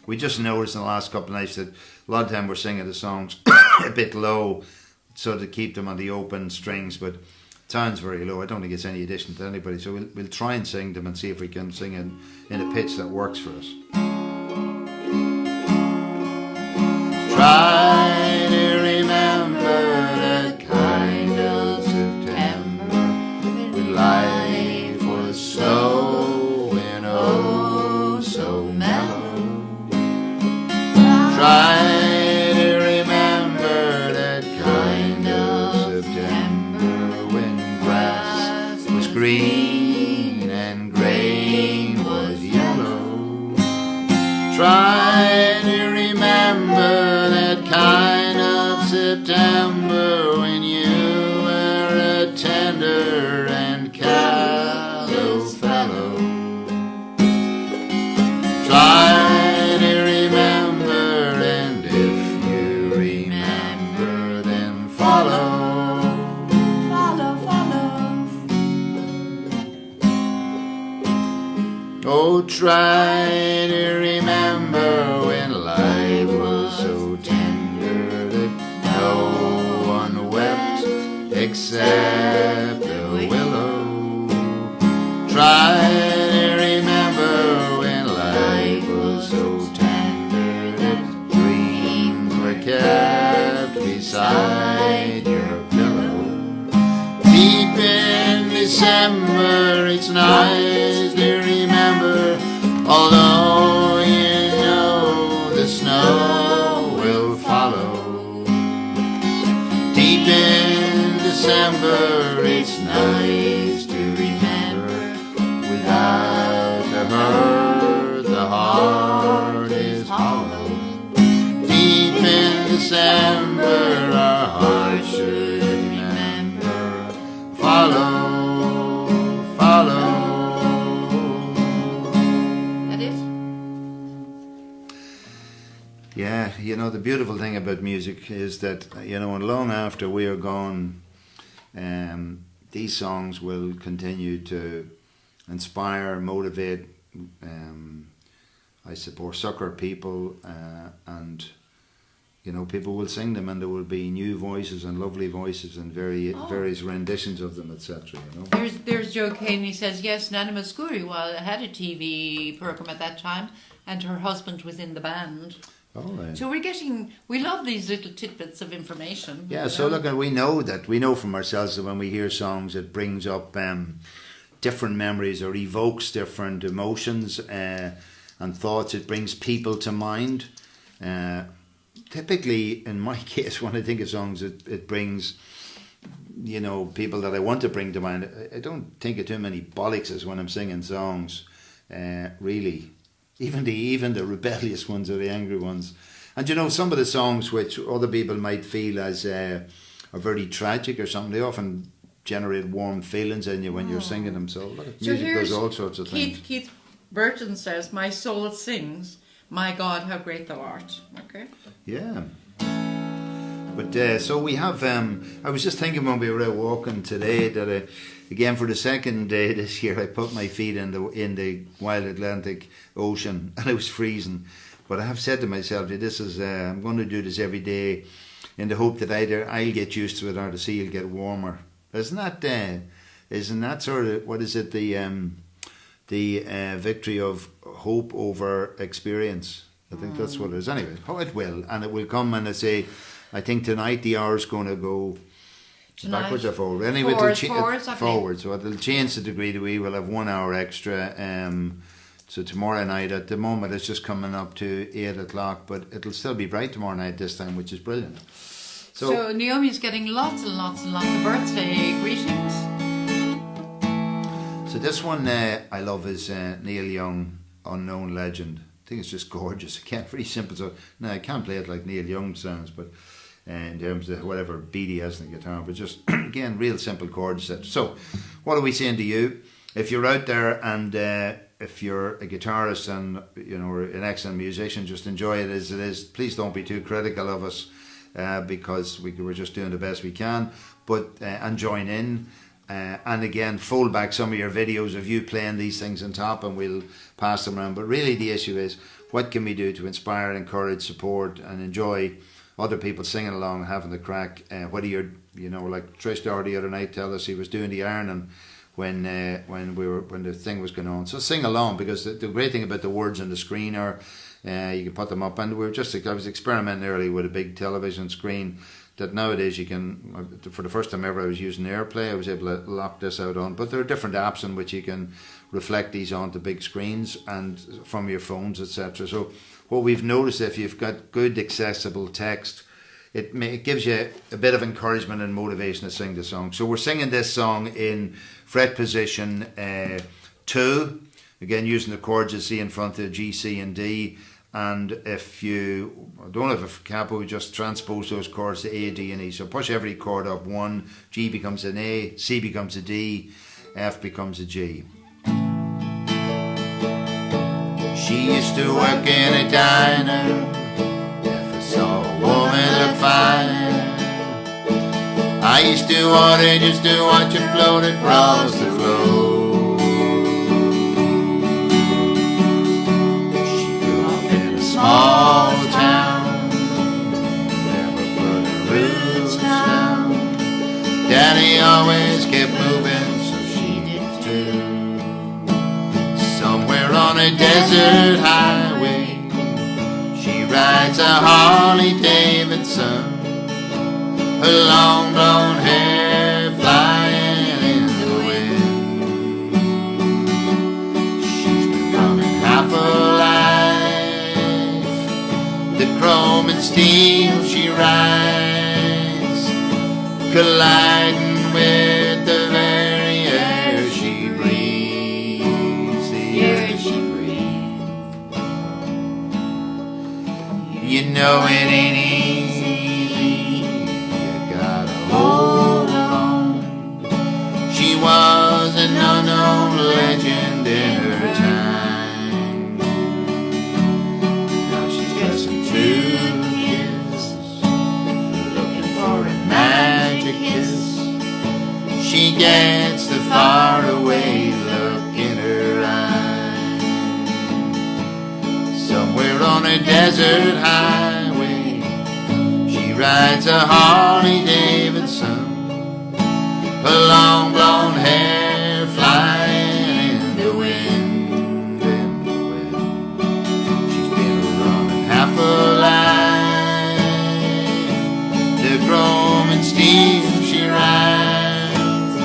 we just noticed in the last couple of nights that a lot of time we're singing the songs a bit low, so to keep them on the open strings, but it sounds very low. I don't think it's any addition to anybody. So we'll try and sing them and see if we can sing in a pitch that works for us. Try to remember the kind of September when life was slow and oh so mellow. Try to remember that kind of September when grass was green and grain was yellow. Try to remember that kind of September when you were a tender and callow fellow. Try to remember, and if you remember, then follow. Oh, try to remember when life was so tender that no one wept except the willow. Try to remember when life was so tender that dreams were kept beside your pillow. Deep in December, it's nice to remember, although you know the snow will follow. Deep in December, it's nice to remember, without the hurt, the heart is hollow. Deep in December, our hearts should remember, follow. that it? Yeah, you know, the beautiful thing about music is that, you know, and long after we are gone, these songs will continue to inspire, motivate, I suppose, succor people, and you know, people will sing them, and there will be new voices and lovely voices and various renditions of them, etc. You know. There's Joe Kane. He says yes. Nana Muscuri had a TV program at that time, and her husband was in the band. Oh, right. So we love these little tidbits of information. Yeah. So look, we know from ourselves that when we hear songs, it brings up different memories or evokes different emotions and thoughts. It brings people to mind. Typically, in my case, when I think of songs, it brings, you know, people that I want to bring to mind. I don't think of too many bollocks when I'm singing songs, really. Even the rebellious ones or the angry ones. And you know, some of the songs which other people might feel as are very tragic or something, they often generate warm feelings in you when you're singing them. So look, music does all sorts of things. Keith Burton says, "My soul sings, my God, how great thou art." Okay. Yeah. But so we have. I was just thinking when we were out walking today that again for the second day this year I put my feet in the wild Atlantic Ocean and it was freezing. But I have said to myself that this is I'm going to do this every day in the hope that either I'll get used to it or the sea will get warmer. Isn't that sort of what is it the victory of hope over experience? I think that's what it is. Anyway, it will, and it will come. And I think tonight the hour's going to go backwards or forward. Anyway, forward. So it'll change the degree that we will have 1 hour extra. So tomorrow night, at the moment, it's just coming up to 8 o'clock, but it'll still be bright tomorrow night this time, which is brilliant. So Naomi's getting lots and lots and lots of birthday greetings. So this one I love is Neil Young, Unknown Legend. I think it's just gorgeous. Again, pretty simple. So no, I can't play it like Neil Young sounds, but in terms of whatever beat he has in the guitar, but just again, real simple chord set. So, what are we saying to you? If you're out there and if you're a guitarist and you know or an excellent musician, just enjoy it as it is. Please don't be too critical of us because we're just doing the best we can. But and join in. And again, fold back some of your videos of you playing these things on top and we'll pass them around. But really the issue is, what can we do to inspire, encourage, support and enjoy other people singing along and having the crack? Whether you're, you know, like Trish Doherty the other night told us he was doing the ironing when the thing was going on. So sing along, because the great thing about the words on the screen are you can put them up. And I was experimenting early with a big television screen that nowadays you can, for the first time ever I was using AirPlay, I was able to lock this out on, but there are different apps in which you can reflect these onto big screens and from your phones, etc. So what we've noticed, if you've got good accessible text, it gives you a bit of encouragement and motivation to sing the song. So we're singing this song in fret position 2, again using the chords you see in front of G, C and D. And if you don't have a capo, just transpose those chords to A, D and E. So push every chord up 1, G becomes an A, C becomes a D, F becomes a G. She used to work in a diner. If I saw a woman look fine, I used to order just to watch her float across the floor. Small town, never put her roots down. Daddy always kept moving, so she did too. Somewhere on a desert highway, she rides a Harley Davidson, her long blonde hair flying in the wind. She's been running half her life. The chrome and steel she rides, colliding with the very air she breathes. The air she breathes. You know it ain't easy, you gotta hold on. She was an unknown legend in her time. a desert highway. She rides a Harley Davidson, her long blonde hair flying in the wind, in the wind. She's been running half her life, the chrome and steel she rides,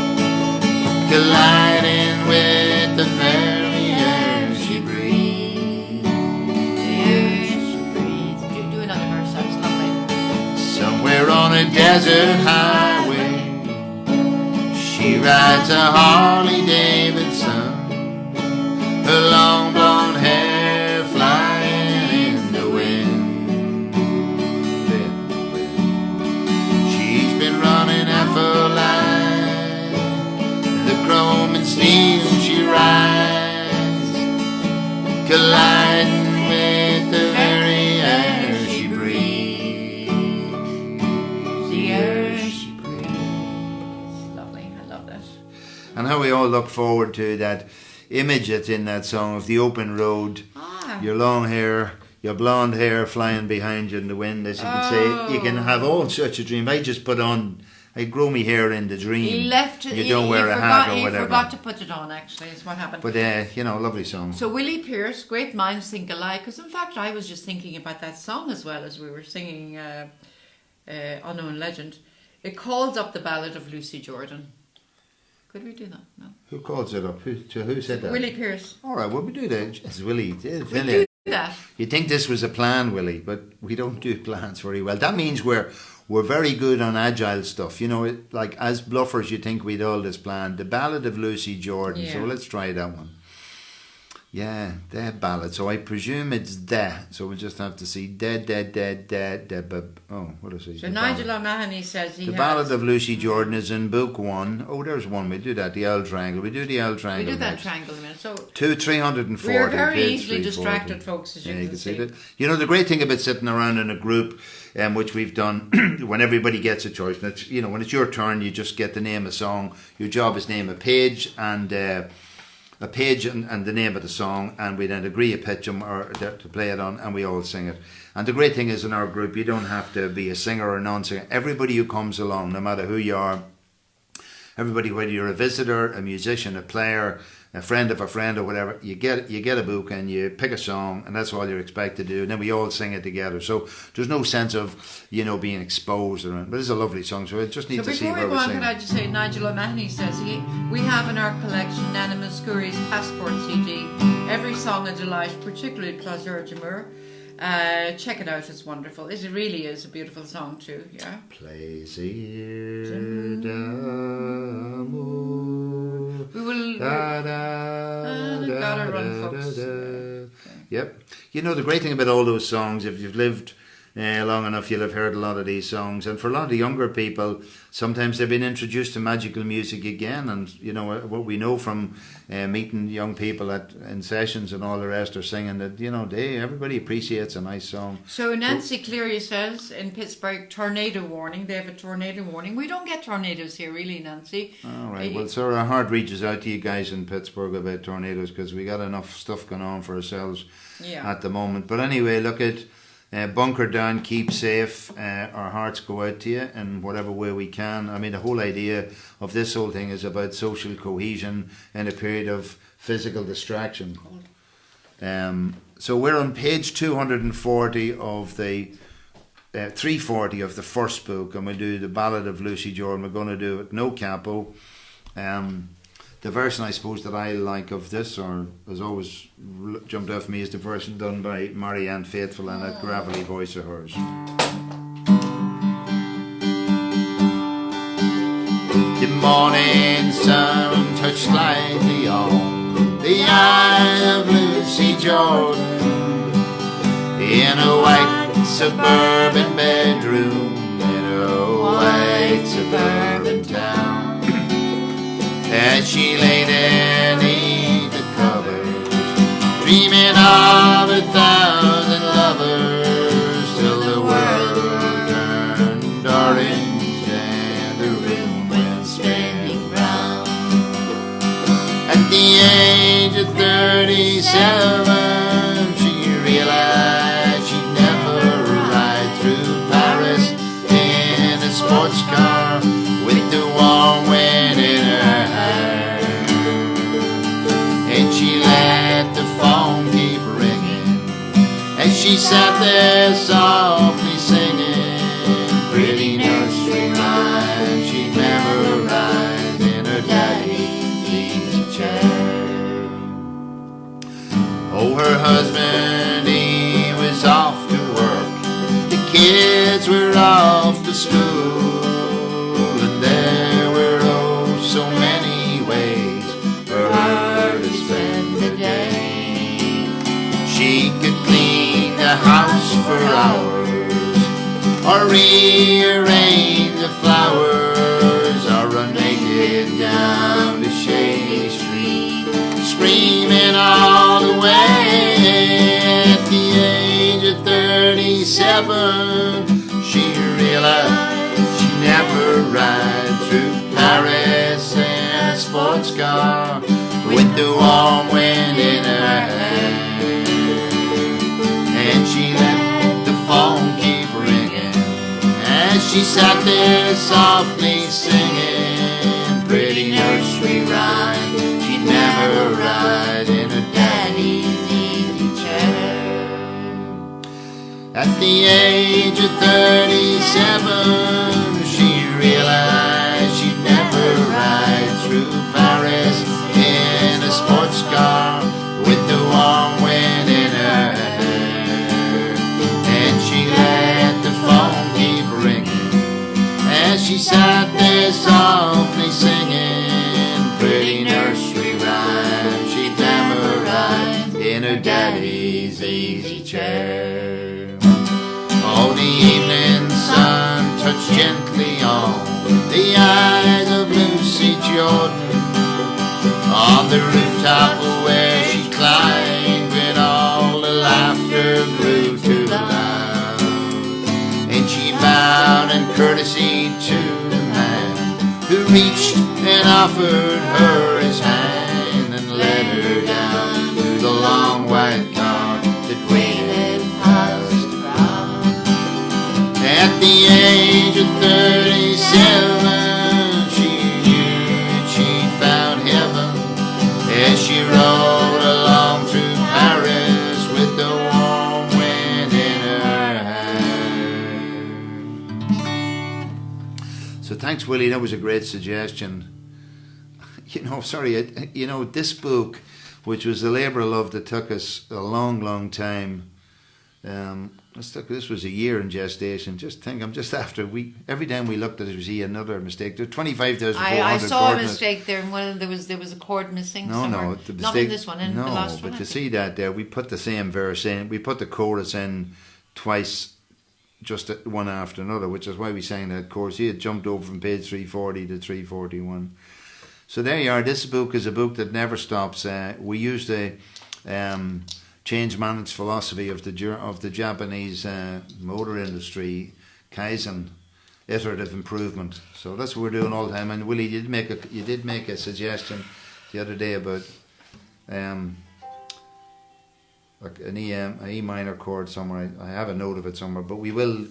colliding with the very air she breathes. The air she breathes. Do another verse, that's lovely. Somewhere on a desert highway, she rides a Harley Davidson, her long blonde hair flying in the wind, in the wind. She's been running half her life, the chrome and steel she rides, colliding with the very air she breathes. The air she breathes. Lovely, I love that. And how we all look forward to that image that's in that song of the open road, your long hair, your blonde hair flying behind you in the wind, as you can say. You can have all such a dream. I just put on, I grow me hair in the dream. He left it. You don't wear a hat or whatever. He forgot to put it on, actually, is what happened. But, you know, lovely song. So Willie Pearce, great minds think alike, because in fact I was just thinking about that song as well as we were singing Unknown Legend. It calls up the ballad of Lucy Jordan. Could we do that? No. Who calls it up? Who said that? Willie Pearce. All right, well, we do that. Yes, Willie did. We do that. You'd think this was a plan, Willie, but we don't do plans very well. That means we're very good on agile stuff. You know, like as bluffers, you think we'd all this plan. The Ballad of Lucy Jordan. Yeah. So let's try that one. Yeah, the ballad. So I presume it's the. So we'll just have to see what is it? So Nigel O'Mahony says the Ballad of Lucy Jordan is in book 1. Oh, there's one. We do that. The L triangle. We do the L triangle. We do that next. triangle in a minute. So 340. we're very page easily 340. distracted, folks, as you can see. That. You know, the great thing about sitting around in a group, which we've done, when everybody gets a choice, and it's, you know, when it's your turn, you just get to name a song. Your job is name a page and the name of the song, and we then agree a pitch or to play it on, and we all sing it. And the great thing is, in our group, you don't have to be a singer or a non-singer. Everybody who comes along, no matter who you are, everybody, whether you're a visitor, a musician, a player, a friend of a friend or whatever, you get a book and you pick a song, and that's all you're expected to do, and then we all sing it together. So there's no sense of, you know, being exposed around. But it's a lovely song, so I just need to see where we're singing. Before we go on, could I just say, Nigel O'Mahony says we have in our collection Nana Muscuri's Passport CD. Every song a delight, particularly Plaisir d'Amour. Check it out, it's wonderful. It really is a beautiful song too, yeah. Plaisir d'amour. We will gotta run, folks. Yep. You know, the great thing about all those songs, if you've lived long enough, you'll have heard a lot of these songs. And for a lot of younger people, sometimes they've been introduced to magical music again. And, you know, what we know from meeting young people in sessions and all the rest are singing that, you know, everybody appreciates a nice song. So Nancy Cleary says in Pittsburgh, tornado warning. They have a tornado warning. We don't get tornadoes here, really, Nancy. All right. Well, so our heart reaches out to you guys in Pittsburgh about tornadoes, because we got enough stuff going on for ourselves at the moment. But anyway, look at... bunker down, keep safe. Our hearts go out to you in whatever way we can. I mean, the whole idea of this whole thing is about social cohesion in a period of physical distraction. So we're on page 240 of the 340 of the first book, and we'll do the Ballad of Lucy Jordan. We're going to do it no capo. The version, I suppose, that I like of this, or has always jumped out for me, is the version done by Marianne Faithfull and that gravelly voice of hers. The morning sun touched lightly on the eye of Lucy Jordan in a white suburban bedroom in a white suburban town. As she lay there neath the covers, dreaming of 1,000 lovers, till the world turned orange and the room went spinning round. At the age of 37, she realized she sat there softly singing pretty nursery rhymes she'd memorized in her daddy's easy chair. Oh, her husband, he was off to work. The kids were off to school, and there were oh so many ways for her to spend the day. She could clean the house for hours, or rearrange the flowers, or run naked down the shady street, screaming all the way. At the age of 37, she realized she'd never ride through Paris in a sports car with the warm wind in her hair. And she let the phone keep ringing as she sat there softly singing pretty nursery rhymes she'd never ride in her daddy's easy chair. At the age of 37, she realized she'd never ride through Paris in a sports car with the warm wind in her hair. And she let the phone keep ringing as she sat there softly singing pretty nursery rhymes she'd memorized in her daddy's easy chair. Oh, the evening sun touched gently on the eyes of Lucy Jordan on the rooftop where she climbed when all the laughter grew too loud. And she bowed in courtesy to the man who reached and offered her his hand and led her down to the long white car that waited past the crowd. At the age of 37, she knew that she'd found heaven as she rode along through Paris with the warm wind in her hair. So thanks, Willie. That was a great suggestion. This book, which was a labour of love that took us a long, long time. This was a year in gestation. Just think, every time we looked at it, we see another mistake. There's 25,400 I saw a mistake there, and one of them there was a chord missing. No, the mistake, not in this one. In the last one. But to see that there, we put the same verse in. We put the chorus in twice, just one after another, which is why we sang that chorus. He had jumped over from page 340 to 341. So there you are. This book is a book that never stops. We use the change management philosophy of the Japanese motor industry, Kaizen, iterative improvement. So that's what we're doing all the time. And Willie, you did make a suggestion the other day about like an E minor chord somewhere. I have a note of it somewhere, but we will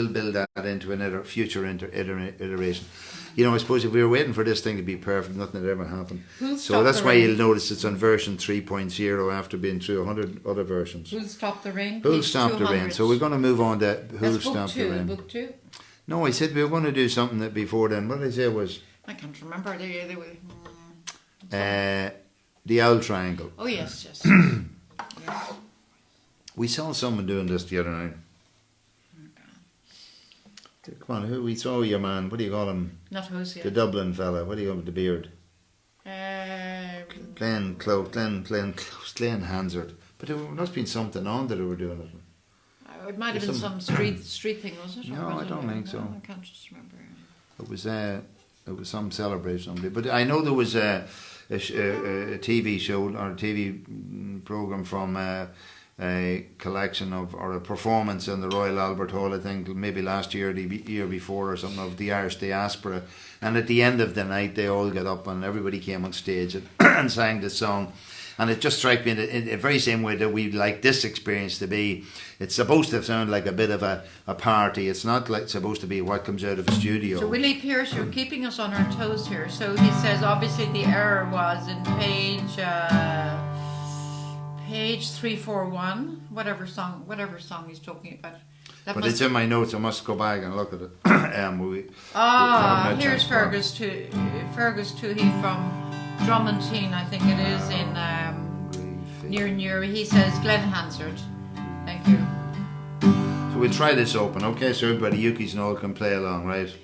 build that into a future iteration. I suppose if we were waiting for this thing to be perfect, nothing had ever happened. So that's why you'll notice it's on version 3.0 after being through 100 other versions. Who'll Stop the Rain? Who'll Stop the Rain? So we're going to move on to Who'll Stop the Rain. Book 2? No, I said we were going to do something that before then. What did I say was? I can't remember. They were... The Owl Triangle. Oh, yes. Yes. We saw someone doing this the other night. Come on, who we saw your man? What do you call him? Not Hosea. The Dublin fella. What do you call him with the beard? Glenn Hansard. But there must have been something on that they were doing it. It might have been some street thing, was it? No, I don't think so. I can't just remember. It was some celebration. But I know there was a TV show or a TV program from a collection of, or a performance in the Royal Albert Hall, I think maybe last year, the year before or something, of the Irish diaspora. And at the end of the night they all got up and everybody came on stage and sang this song. And it just struck me in the very same way that we like this experience to be. It's supposed to sound like a bit of a party. It's not like supposed to be what comes out of a studio. So Willie Pearce, you're keeping us on our toes here. So he says obviously the error was in page page 341, whatever song he's talking about. That But it's in my notes. I must go back and look at it. Here's Fergus Toohey from Drummondine, I think it is, in near. He says Glen Hansard. Thank you. So we'll try this open, okay? So everybody, Yukis and all can play along, right?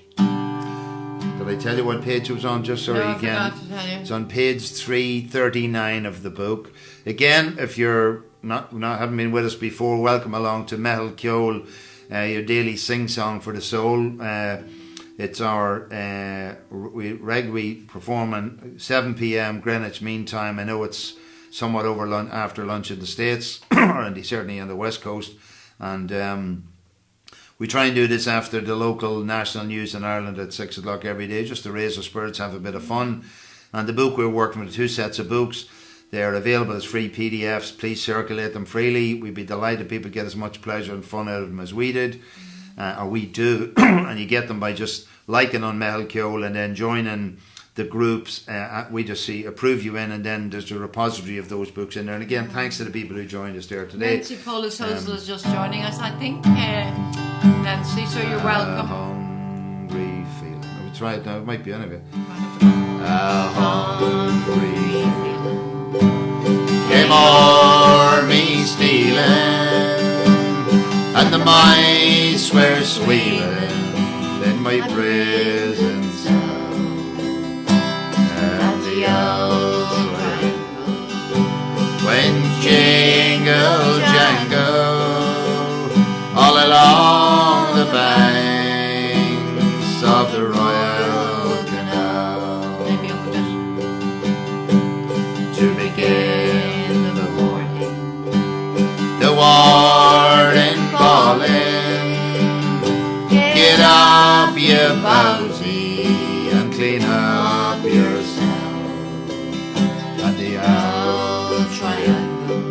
Did I tell you what page it was on? Just sorry No, I again. forgot to tell you. It's on page 339 of the book. Again, if you're not haven't been with us before, welcome along to Meitheal Ceol, your daily sing-song for the soul. It's our we regularly perform at 7 p.m. Greenwich Mean Time. I know it's somewhat over after lunch in the States, or certainly on the West Coast, and we try and do this after the local national news in Ireland at 6 o'clock every day, just to raise our spirits, have a bit of fun. And the book, we're working with 2 sets of books. They're available as free PDFs. Please circulate them freely. We'd be delighted people get as much pleasure and fun out of them as we did, or we do. And you get them by just liking on Meitheal Ceol and then joining the groups. We just approve you in, and then there's a repository of those books in there. And again, thanks to the people who joined us there today. Nancy Paulus Hosel is just joining us, I think. Nancy, so you're welcome. Hungry feeling. I would try it now. It might be anyway. Hungry feeling came o'er me stealing, and the mice were squealing in my prison cell, and the old triangle went jingle jangle all along the banks of the Royal Canal, to begin the morning, the warden calling, get up you bowsy and clean up yourself, and the old triangle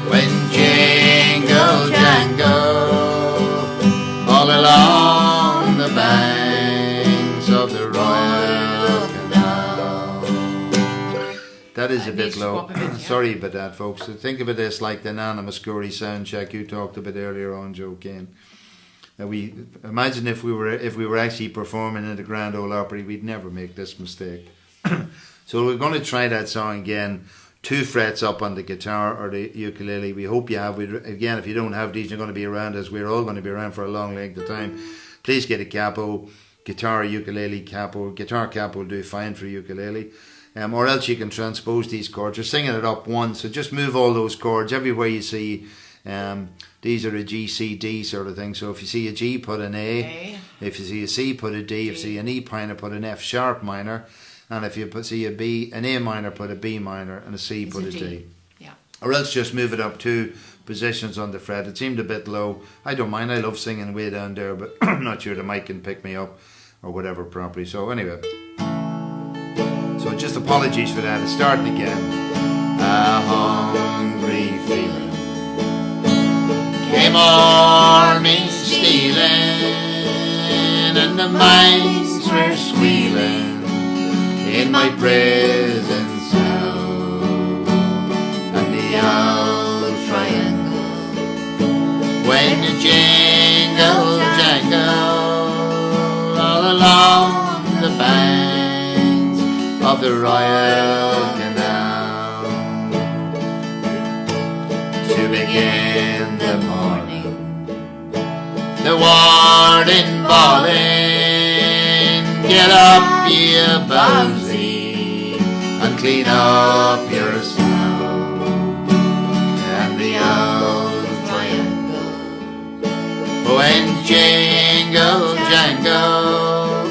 went jingle jangle all along the banks of the Royal Canal. That is a bit low. Sorry about that, folks. So think of this like the anonymous Gory sound check you talked about earlier on, Joe Kane. We imagine if we were actually performing in the Grand Ole Opry, we'd never make this mistake. So we're going to try that song again. 2 frets up on the guitar or the ukulele. We hope you have. Again, if you don't have these, you're going to be around, as we're all going to be around for a long length of time. Please get a capo, guitar, ukulele, capo. Guitar capo will do fine for ukulele. Or else you can transpose these chords. You're singing it up once, so just move all those chords everywhere you see. These are a G, C, D sort of thing. So if you see a G, put an A. If you see a C, put a D. If you see an E minor, put an F sharp minor. And if you see an A minor, put a B minor, and a C, put a D. Yeah. Or else just move it up 2 positions on the fret. It seemed a bit low. I don't mind. I love singing way down there, but I'm not sure the mic can pick me up or whatever properly. So anyway, so just apologies for that. It's starting again. A hungry feeling came o'er me stealing, and the mice were squealing in my prison cell, and the old triangle went a jingle jangle all along the banks of the Royal Canal, to begin the morning, the warden bawling, get up you bowsy and clean up yourself, and the old triangle went jingle jangle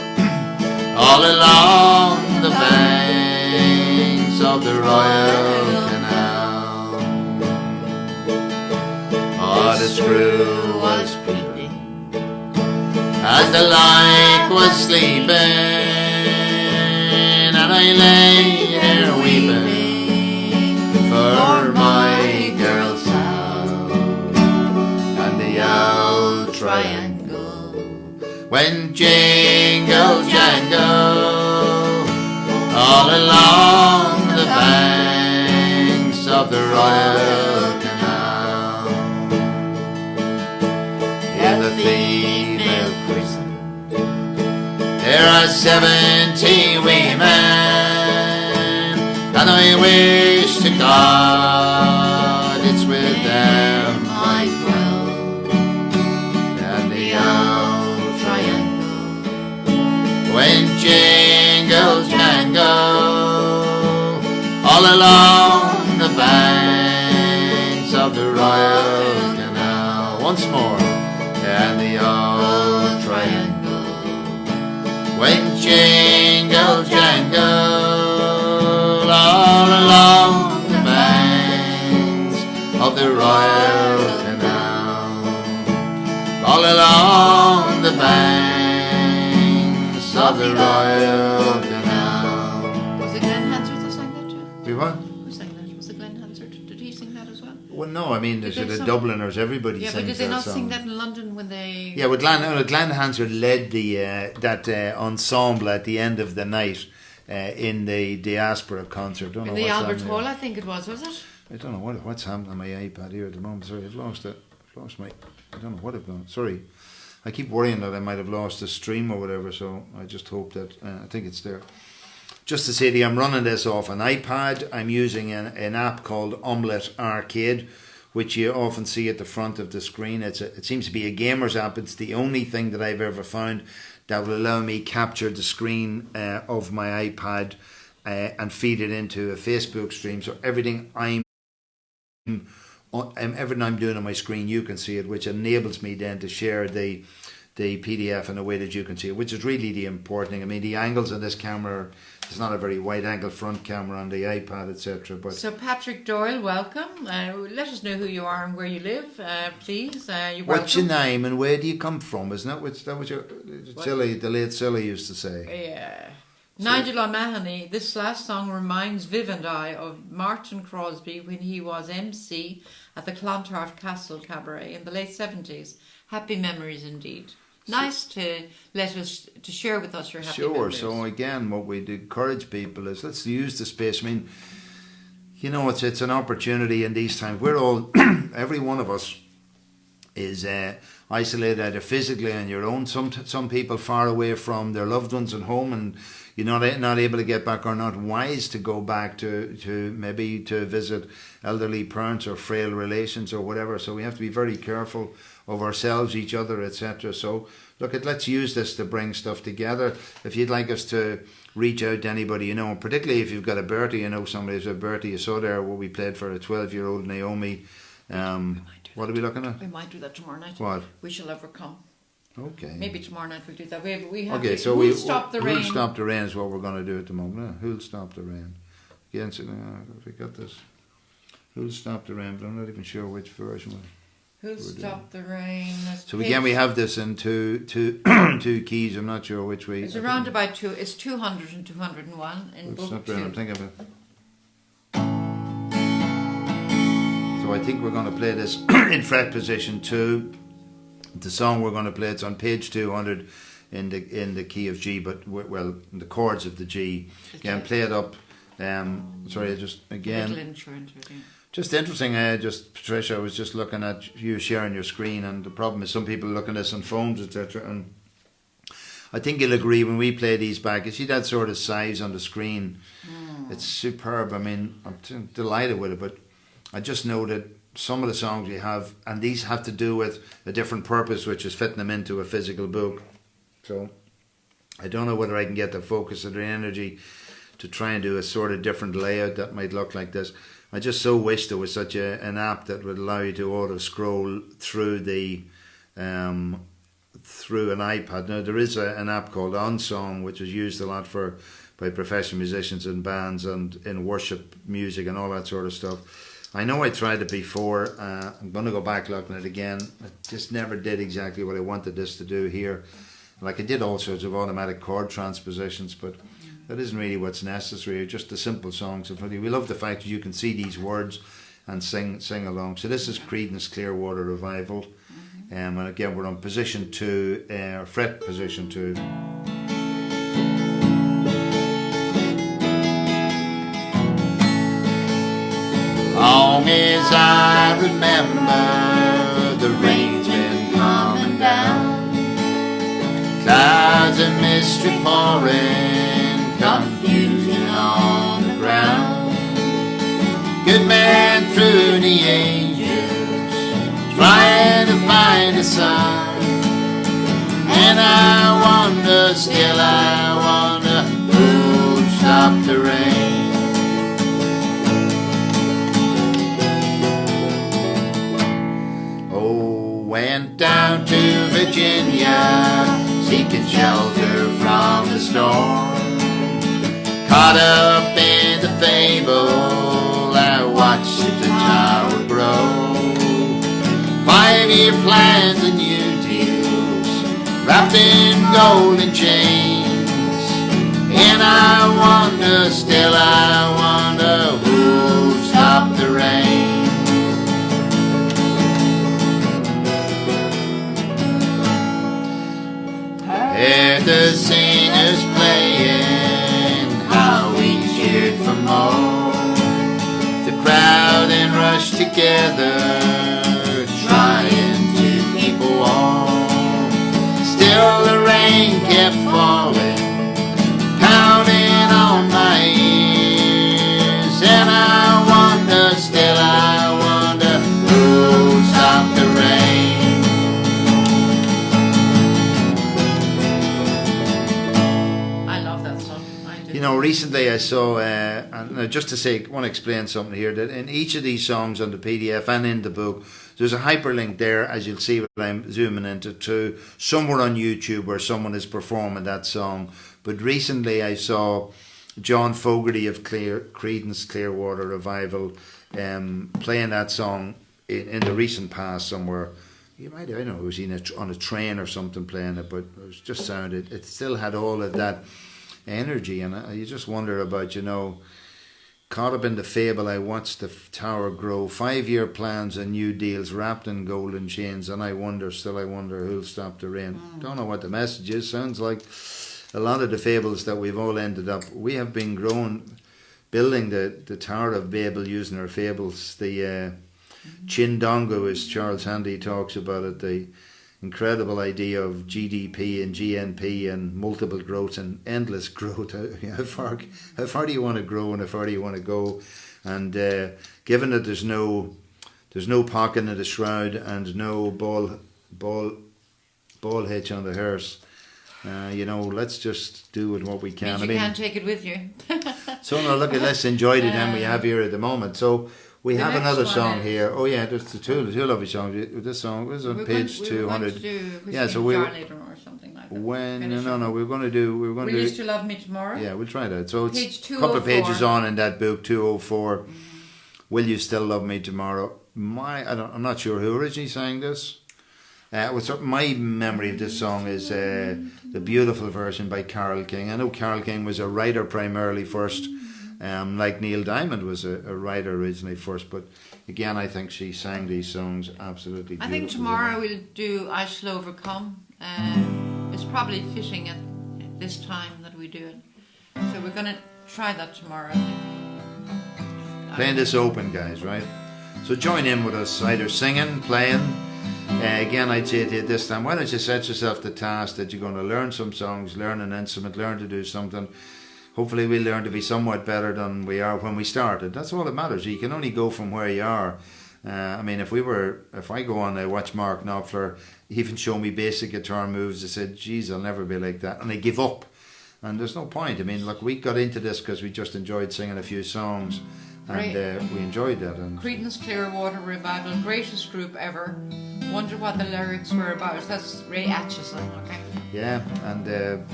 all along the banks of the Royal Canal. Oh, the screw was peeping as the light was sleeping, and I lay there weeping for my girl Sal, and the old triangle went jingle jangle all along the banks of of the Royal Canal. In the female prison there are 70 women, and I wish to God it's with them I dwell. And the old triangle when jingle jangle all along the banks of the Royal Canal. Once more. And the old triangle when jingle jangle all along the banks of the Royal Canal, all along the banks of the Royal Canal. Was it Glenn Hansard that sang that too? We what? Who sang that? Was it Glenn Hansard? Did he sing that as well? Well, no, I mean, there's the Dubliners, everybody sings that song. Yeah, but did they not sing that in London when they... Yeah, well, Glenn Hansard led that ensemble at the end of the night in the Diaspora concert. In the Albert Hall, I think it was it? I don't know what's happened on my iPad here at the moment. Sorry, I've lost it. I don't know what I've done. Sorry. I keep worrying that I might have lost the stream or whatever, so I just hope that, I think it's there. Just to say to you, I'm running this off an iPad. I'm using an app called Omelette Arcade, which you often see at the front of the screen. It seems to be a gamer's app. It's the only thing that I've ever found that will allow me capture the screen of my iPad and feed it into a Facebook stream. So everything I'm doing on my screen, you can see it, which enables me then to share the PDF in a way that you can see it, which is really the important thing. I mean, the angles on this camera, it's not a very wide angle front camera on the iPad, etc. But so Patrick Doyle, welcome. Let us know who you are and where you live, please. You're what's your name and where do you come from? Isn't that what your Silly, the late Silly used to say? Yeah. So, Nigel O'Mahony, this last song reminds Viv and I of Martin Crosby when he was MC at the Clontarf Castle Cabaret in the late 70s. Happy memories indeed. Nice to share with us your happy memories. Sure. So again, what we'd encourage people is let's use the space. I mean, you know, it's an opportunity in these times. We're all, every one of us is isolated either physically on your own. Some people far away from their loved ones at home, and you're not able to get back or not wise to go back to maybe to visit elderly parents or frail relations or whatever. So we have to be very careful of ourselves, each other, etc. So look, let's use this to bring stuff together. If you'd like us to reach out to anybody you know, particularly if you've got a birthday, you know somebody who's a birthday. You saw there what we played for a 12-year-old Naomi. What are we looking at? We might do that tomorrow night. What? We shall overcome. Okay. Maybe tomorrow night we'll do that. We have okay, so Who'll Stop the Rain. Who'll Stop the Rain is what we're going to do at the moment. Who'll Stop the Rain? Again, so, we got this. Who'll Stop the Rain? But I'm not even sure which version. Who'll Stop the Rain? So again, we have this in two keys. I'm not sure which way. It's around about two. It's 200 and 201 in book 2. I'm thinking of it. So I think we're going to play this in fret position 2. The song we're going to play, it's on page 200 in the key of G, but in the chords of the G. Again, play it up. Sorry, just again. Just interesting. Patricia, I was just looking at you sharing your screen, and the problem is some people look at this on phones, etc. And I think you'll agree when we play these back, you see that sort of size on the screen. It's superb. I mean, I'm delighted with it, but I just know that some of the songs we have, and these have to do with a different purpose, which is fitting them into a physical book. So I don't know whether I can get the focus of the energy to try and do a sort of different layout that might look like this. I just so wish there was such an app that would allow you to auto scroll through through an iPad. Now there is an app called OnSong, which is used a lot by professional musicians and bands and in worship music and all that sort of stuff. I know I tried it before. I'm going to go back looking at it again. It just never did exactly what I wanted this to do here. Like I did all sorts of automatic chord transpositions, but that isn't really what's necessary. Just the simple songs. We love the fact that you can see these words and sing along. So this is Creedence Clearwater Revival. And again, we're on position 2, fret position 2. long as I remember, the rain's been coming down. Clouds and mystery pouring, confusion on the ground. Good man through the angels, trying to find a son. And I wonder, still I wonder, who'll stop the rain? Oh, went down to Virginia, seeking shelter from the storm. Caught up in the fable, I watched the tower grow. 5-year plans and new deals, wrapped in golden chains. And I wonder, still I wonder, who'll stop the rain? Heard the singers playing, how we cheered for more. The crowd then rushed together, trying to keep warm. Still the rain kept falling, pounding on my ears. And I wonder, still I wonder, who'll stop the rain? You know, recently I saw, and just to say, I want to explain something here, that in each of these songs on the PDF and in the book, there's a hyperlink there, as you'll see when I'm zooming into, to somewhere on YouTube where someone is performing that song. But recently I saw John Fogerty of Creedence Clearwater Revival playing that song in the recent past somewhere. You might have, I don't know, it was on a train or something playing it, but it was just sounded, it still had all of that energy. And you just wonder about, you know, caught up in the fable, I watched the tower grow. 5-year plans and new deals wrapped in golden chains. And I wonder, still I wonder, who'll stop the rain? Don't know what the message is. Sounds like a lot of the fables that we've all ended up. We have been building the Tower of Babel using our fables. The Chindongo, as Charles Handy talks about it, the incredible idea of GDP and GNP and multiple growth and endless growth. How far do you want to grow and how far do you want to go? And given that there's no pocket in the shroud and no ball hitch on the hearse, you know, let's just do with what we can. Means you can't take it with you. So no, look, let's enjoy the time we have here at the moment. So we have another song here. Oh yeah, there's the two lovely songs. This song was on page 200. Yeah, so we'll later or something like that. We're going to do. Will You Still Love Me Tomorrow? Yeah, we'll try that. So page it's a couple of pages on in that book, 204. Will You Still Love Me Tomorrow? I'm not sure who originally sang this. My memory of this song is the beautiful version by Carole King. I know Carole King was a writer primarily first. Like Neil Diamond was a writer originally first, but again I think she sang these songs absolutely beautifully. I think tomorrow we'll do I Shall Overcome. It's probably fitting at this time that we do it. So we're going to try that tomorrow, I think. Playing this open, guys, right? So join in with us, either singing, playing. Again, I'd say to you this time, why don't you set yourself the task that you're going to learn some songs, learn an instrument, learn to do something. Hopefully we'll learn to be somewhat better than we are when we started. That's all that matters. You can only go from where you are. I mean, if I go on, I watch Mark Knopfler, even show me basic guitar moves, I said, geez, I'll never be like that. And I give up. And there's no point. I mean, look, we got into this because we just enjoyed singing a few songs. And we enjoed that. And Creedence Clearwater Revival, greatest group ever. Wonder what the lyrics were about. That's Ray Atchison, okay? Yeah, and there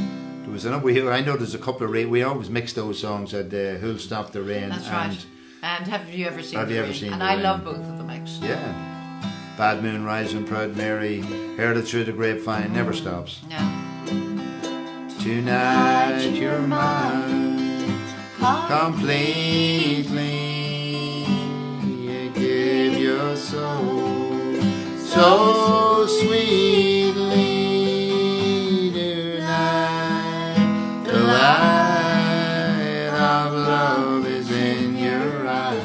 was another. I know there's a couple of we always mix those songs at Who'll Stop the Rain. That's right. And Have You Ever Seen the Rain? And the I rain? love both of them actually. Yeah. Bad Moon Rising, Proud Mary, Heard It Through the Grapevine, never stops. Yeah. Tonight you're mine completely. You give your soul so sweetly tonight. The light of love is in your eyes.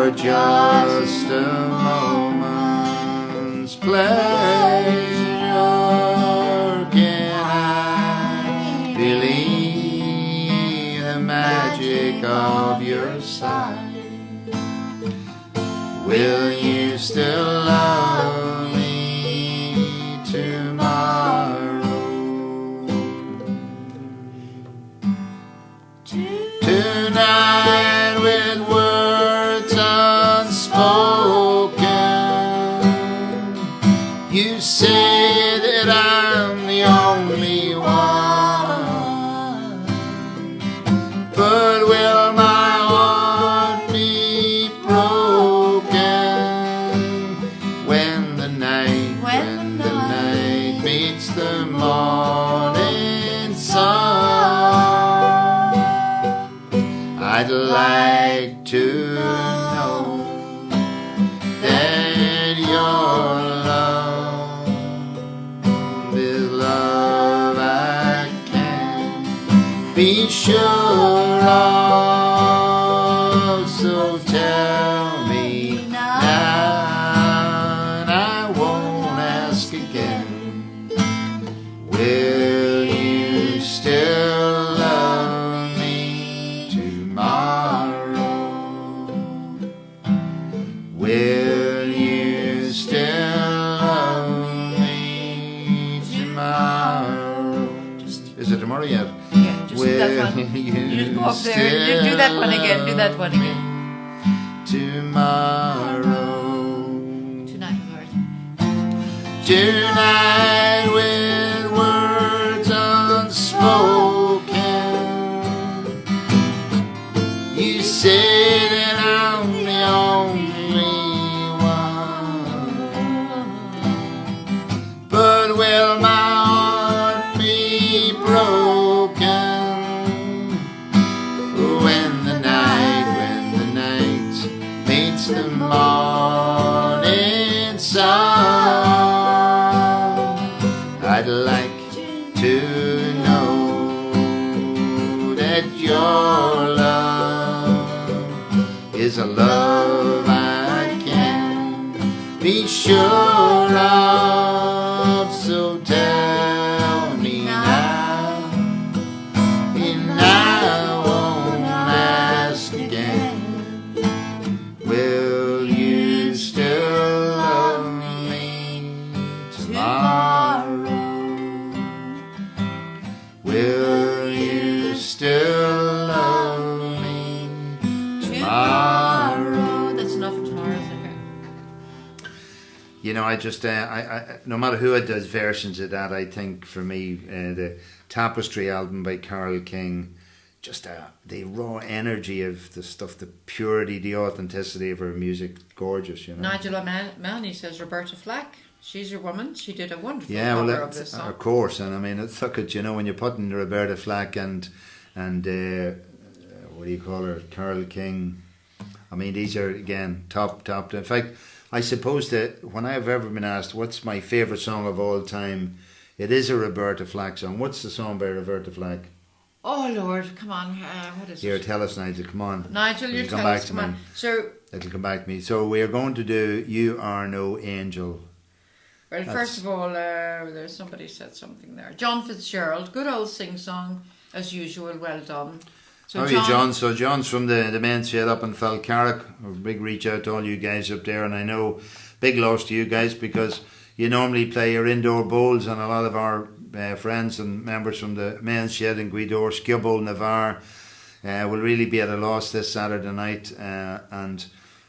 for just a moment's pleasure, can I believe the magic of your sight? Will you still love me tomorrow? Tonight, with words unspoken, you say that I'm the only one, but will my heart be broken when the night meets the morning sun? I'd like to know that your love is love I can be sure of. So tell me now, and I won't ask again. Will you still love me tomorrow? Will you still love me tomorrow? Is it tomorrow yet? Yeah, just that one. You just go up there. Do that one again. Do that one again. Tomorrow. Tonight, Lord. Tonight, with words unspoken, you say that I'm the only one, but will my heart be broken when the night meets the morning sun? I'd like to know that your love is a love I can be sure of. So tell me now, and I won't ask again. Will you still love me tomorrow? Will you still love me tomorrow? That's enough for tomorrow, is it? You know, I just, no matter who does versions of that, I think for me, the Tapestry album by Carole King, just the raw energy of the stuff, the purity, the authenticity of her music, gorgeous, you know. Nigel O'Malley says Roberta Flack, she's your woman. She did a wonderful well, cover of this song. Of course, and I mean, it's look at, you know, when you're putting Roberta Flack and what do you call her, Carole King. I mean, these are again top. In fact, I suppose that when I've ever been asked what's my favourite song of all time, it is a Roberta Flack song. What's the song by Roberta Flack? Oh Lord, come on, what is Here, it? tell us, Nigel, come on. Nigel, you It'll tell us, come on. So, it'll come back to me. So we are going to do You Are No Angel. well, first of all, there's somebody said something there. John Fitzgerald, good old sing-song, as usual, well done. So How are you, John? So John's from the Meitheal up in Falcarrick. A big reach out to all you guys up there, and I know big loss to you guys because you normally play your indoor bowls, and a lot of our friends and members from the men's shed in Guidor, Skibble, Navarre will really be at a loss this Saturday night,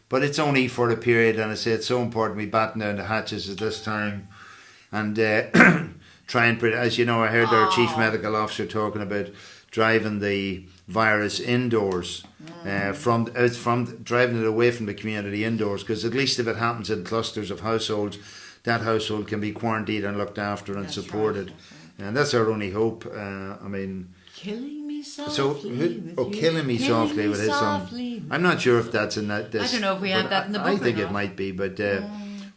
but it's only for a period, and I say it's so important we batten down the hatches at this time and try and, as you know, I heard our chief medical officer talking about driving the virus indoors, from driving it away from the community indoors, because at least if it happens in clusters of households, that household can be quarantined and looked after and supported. Right. And that's our only hope. I mean, Killing Me Softly. Killing Me Softly with his song. I'm not sure if that's in that. I don't know if we have that in the book. I think it might be, but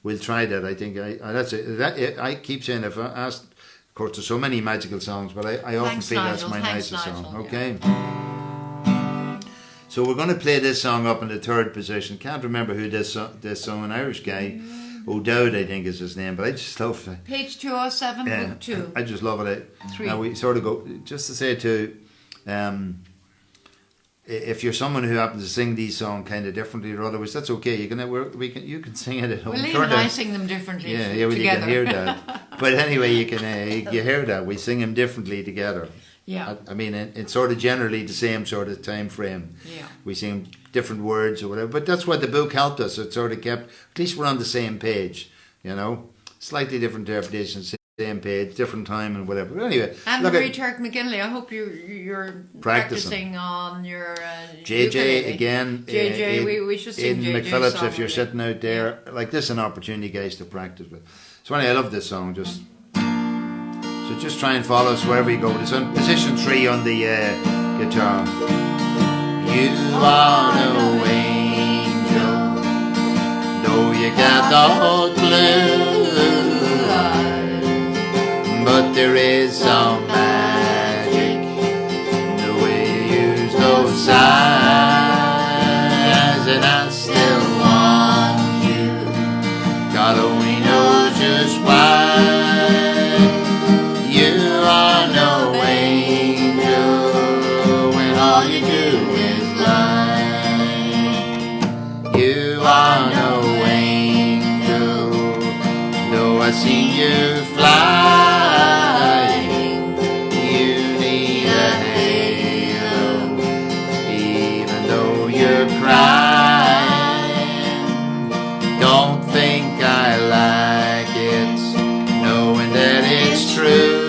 we'll try that. I think that's it. I keep saying, if I asked, of course, there's so many magical songs, but I often feel that's my nicest song. Okay. So we're going to play this song up in the third position. Can't remember who this song, an Irish guy, O'Dowd I think is his name, but I just love it. Page 207, book 2. I just love it. 3. Now we sort of go, just to say to, if you're someone who happens to sing these songs kind of differently or otherwise, that's okay. You can sing it at home. Well, even I sing them differently. Yeah, well, together. You can hear that. But anyway, you hear that we sing them differently together. Yeah. I mean, it's sort of generally the same sort of time frame. Yeah. We sing different words or whatever, but that's what the book helped us. It sort of kept, at least we're on the same page, you know. Slightly different interpretations, same page, different time and whatever. But anyway, and Marie Turk McGinley, I hope you're practicing on your JJ ukulele. Again. JJ, we should sing Aidan JJ's McPhillips, song if you're sitting out there, like this is an opportunity, guys, to practice with. So anyway, I love this song. So just try and follow us wherever you go. It's on position 3 on the guitar. You are no angel, though you got the blue eyes, but there is some magic in the way you use those eyes, and I still want you. God only knows just why. You are no angel when all you do is lie. You are no angel, though I seen you flying. You need a halo, even though you're crying. Don't think I like it, knowing that it's true.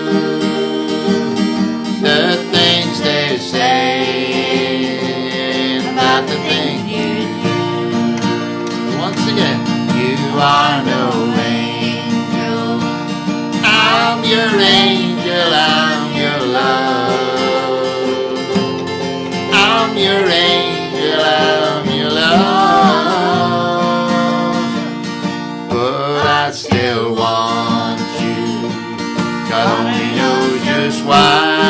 The things they say about the thing you do. Once again, you are no angel. I'm your angel, I'm your love. I'm your angel, I'm your love. But I still want you. God only knows just why.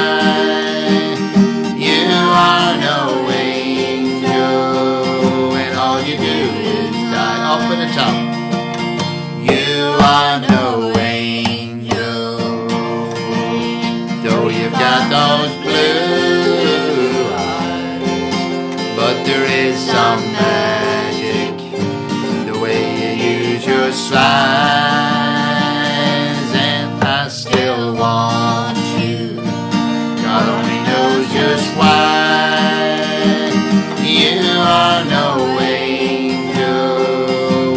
You are no angel, and all you do is die. Up at the top. You are no angel, though you've got those blue eyes, but there is some magic in the way you use your sighs, and I still want you. God only knows just why. You are no angel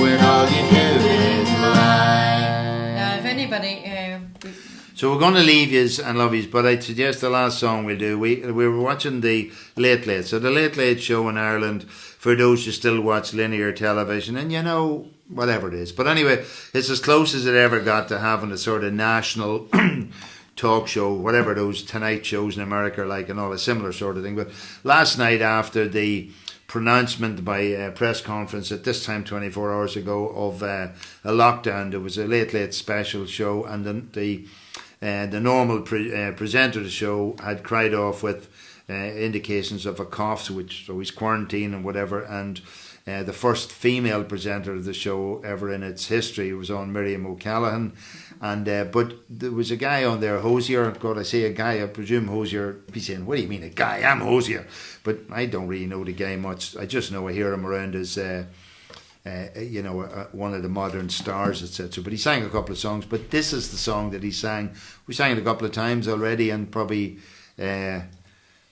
when all you do is lie. Now, if anybody... So we're going to leave yous and love yous, but I'd suggest the last song we'll do. We were watching the Late Late. So the Late Late show in Ireland, for those who still watch linear television, and you know, whatever it is. But anyway, it's as close as it ever got to having a sort of national talk show, whatever those Tonight shows in America are like, and all a similar sort of thing. But last night, after the pronouncement by a press conference at this time 24 hours ago of a lockdown, there was a Late Late special show, and the normal presenter of the show had cried off with indications of a cough, so he's quarantined and whatever, and the first female presenter of the show ever in its history was on Miriam O'Callaghan, and but there was a guy on there, Hosier. God, I say a guy, I presume Hosier. He's saying, "What do you mean a guy? I'm Hosier," but I don't really know the guy much. I just know I hear him around as one of the modern stars, etc. But he sang a couple of songs. But this is the song that he sang. We sang it a couple of times already, and probably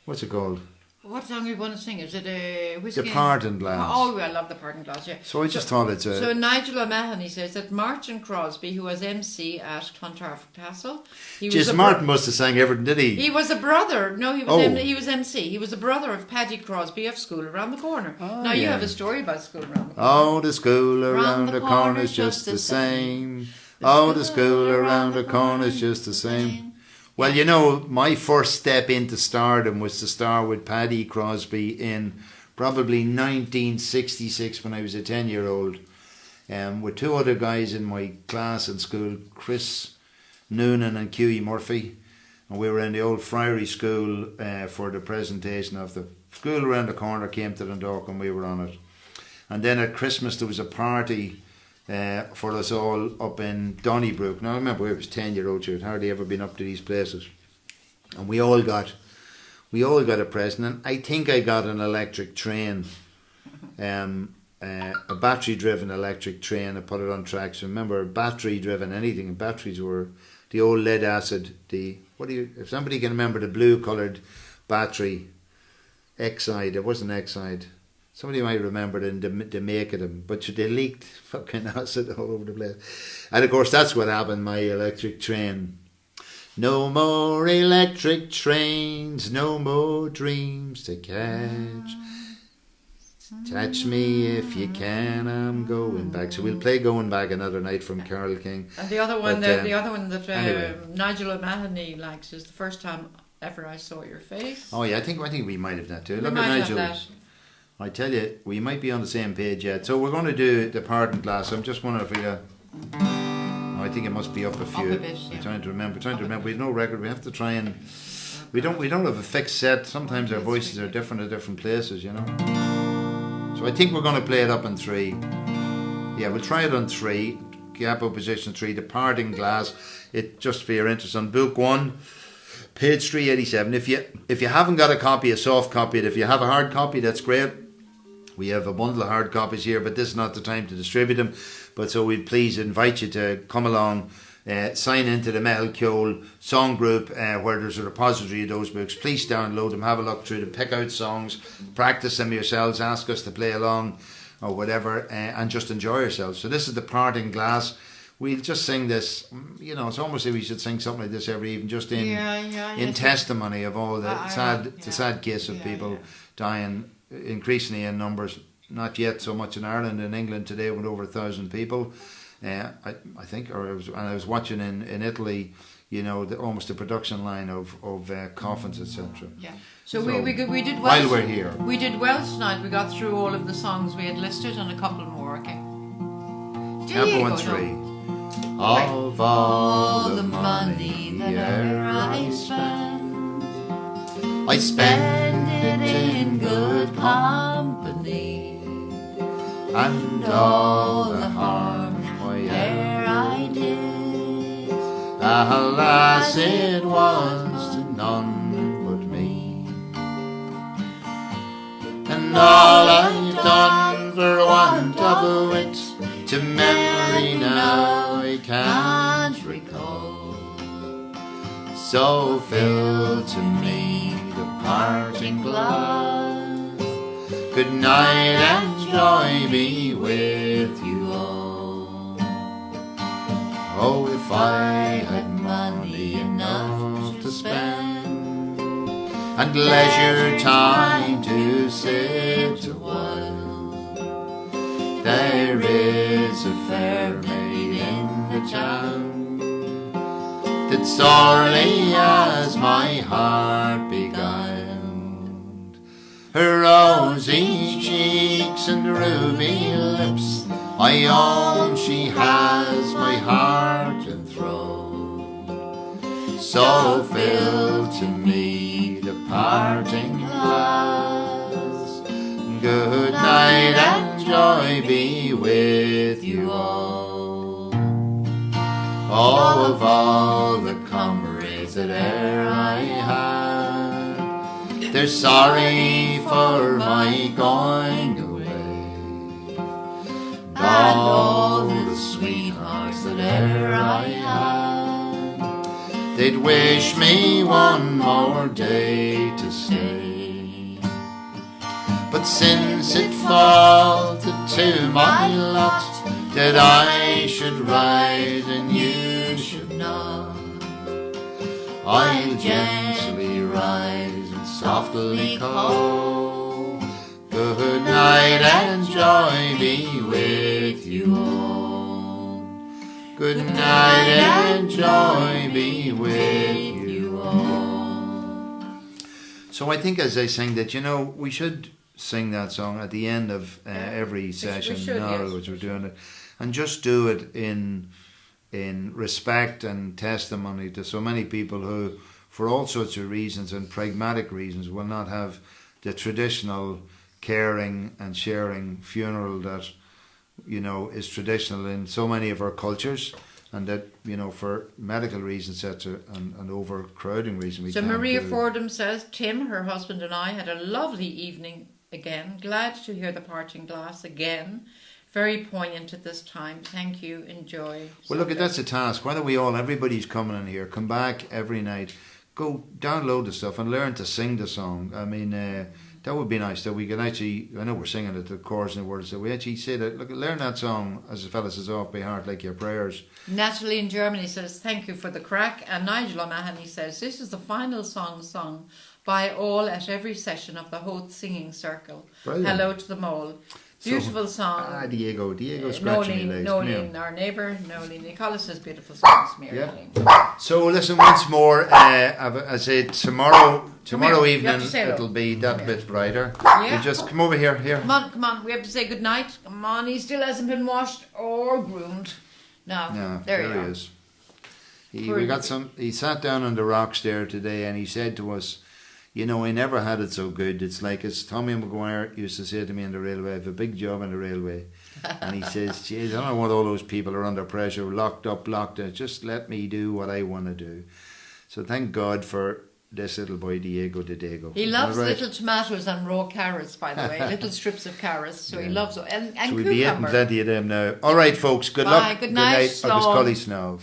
what's it called? What song are you going to sing? Is it a whiskey? The Pardon Glass. Oh, I love the Pardon Glass, yeah. So I just thought it's a... So Nigel O'Mahony says that Martin Crosby, who was MC at Clontarf Castle... Martin must have sang everything, did he? He was a brother. No, he was MC. He was a brother of Paddy Crosby of School Around the Corner. Oh, now, you have a story about School Around the Corner. Oh, the school around the corner's just the same. Oh, the school around the corner's just the same. Well, you know, my first step into stardom was to star with Paddy Crosby in probably 1966 when I was a 10-year-old, with two other guys in my class in school, Chris Noonan and Hughie Murphy. And we were in the old Friary School for the presentation of the school around the corner came to Dundalk and we were on it. And then at Christmas there was a party for us all up in Donnybrook. Now I remember I was 10-year-old, so I'd hardly ever been up to these places. And we all got a present, and I think I got an electric train. A battery-driven electric train. I put it on tracks. Remember, battery-driven anything. Batteries were the old lead acid. If somebody can remember the blue-coloured battery, Exide. It wasn't Exide. Somebody might remember the make of them, but they leaked fucking acid all over the place. And of course, that's what happened. My electric train. No more electric trains, no more dreams to catch. Touch me if you can, I'm going back. So we'll play Going Back another night from Carole King. And the other one, the other one that anyway. Nigel O'Mahony likes is The First Time Ever I Saw Your Face. Oh yeah, I think we might have that too. Look at Nigel. I tell you, we might be on the same page yet. So we're going to do the Pardon Glass. I'm just wondering if I think it must be up a few. Up a bit, yeah. I'm trying to remember. We have no record. We have to try and. We don't have a fixed set. Sometimes our voices are different at different places, you know. So I think we're going to play it up in 3. Yeah, we'll try it on 3. Gap up position 3. The Parting Glass. It just for your interest on book 1, page 387. If you haven't got a copy, a soft copy, if you have a hard copy, that's great. We have a bundle of hard copies here, but this is not the time to distribute them. But so we'd please invite you to come along, sign into the Meitheal Ceol song group where there's a repository of those books. Please download them, have a look through them, pick out songs, practice them yourselves, ask us to play along or whatever, and just enjoy yourselves. So this is the Parting Glass. We'll just sing this, you know, it's almost like we should sing something like this every evening, just in testimony of all the sad case of people dying increasingly in numbers. Not yet so much in Ireland. In England today, with over 1,000 people. I think, I was watching in Italy, you know, almost the production line of coffins, etc. Yeah. So we did well. While we're here, we did well tonight. We got through all of the songs we had listed and a couple more. Okay. Tempo 1 3. Of all the money that ever I spend it in good company. And all the harm whate'er I did, alas, it was to none but me. And all I've done for want of a wit, to memory now I can't recall. So fill to me the parting glass. Good night and joy be with you all. Oh, if I had money enough to spend, and leisure time to sit a while, there is a fair maid in the town that sorely has my heart beguiled. Her rosy cheeks and ruby lips, I own she has my heart enthralled. So fill to me the parting glass. Good night and joy be with you all. Oh, of all the comrades that e'er I had, they're sorry for my going away. And all the sweethearts that e'er I had, they'd wish me one more day to stay. But since it fell to my lot that I should rise and you should not, I'll gently rise and softly call. Good night and joy be with you all. Good night and joy be with you all. So I think as I sing that, you know, we should sing that song at the end of every session now, which we're doing it, and just do it in respect and testimony to so many people who, for all sorts of reasons and pragmatic reasons, will not have the traditional caring and sharing funeral that, you know, is traditional in so many of our cultures, and that, you know, for medical reasons, etc., and overcrowding reasons, we So can't Maria do. Fordham says, Tim, her husband and I had a lovely evening again. Glad to hear the parting glass again. Very poignant at this time. Thank you. Enjoy. Well, look, that's a task. Why don't we all, everybody's coming in here, come back every night, go download the stuff and learn to sing the song. I mean, that would be nice, that we can actually, I know we're singing it, the chorus and the words, that we actually say that, look, learn that song, as the fella says, off by heart, like your prayers. Natalie in Germany says, thank you for the crack. And Nigel O'Mahony says, this is the final song sung by all at every session of the Hoth Singing Circle. Brilliant. Hello to them all. Beautiful song. Diego scratching my legs. Nolene, our neighbour, Nolene Nicholas says beautiful songs, Mary. Yeah. So listen, once more, I said tomorrow evening it'll be that bit brighter. Yeah. You just come over here. Come on, we have to say goodnight. Come on, he still hasn't been washed or groomed. No, there he is. He sat down on the rocks there today, and he said to us, you know, I never had it so good. It's like, as Tommy Maguire used to say to me on the railway, I have a big job on the railway. And he says, geez, I don't know what all those people are under pressure, locked up. Just let me do what I want to do. So thank God for this little boy, Diego de Dago. He loves little tomatoes and raw carrots, by the way, little strips of carrots. So he loves, and so we'll cucumber. be eating plenty of them now. All right, folks, good luck. Good night. Good night. Agus Cully Snov.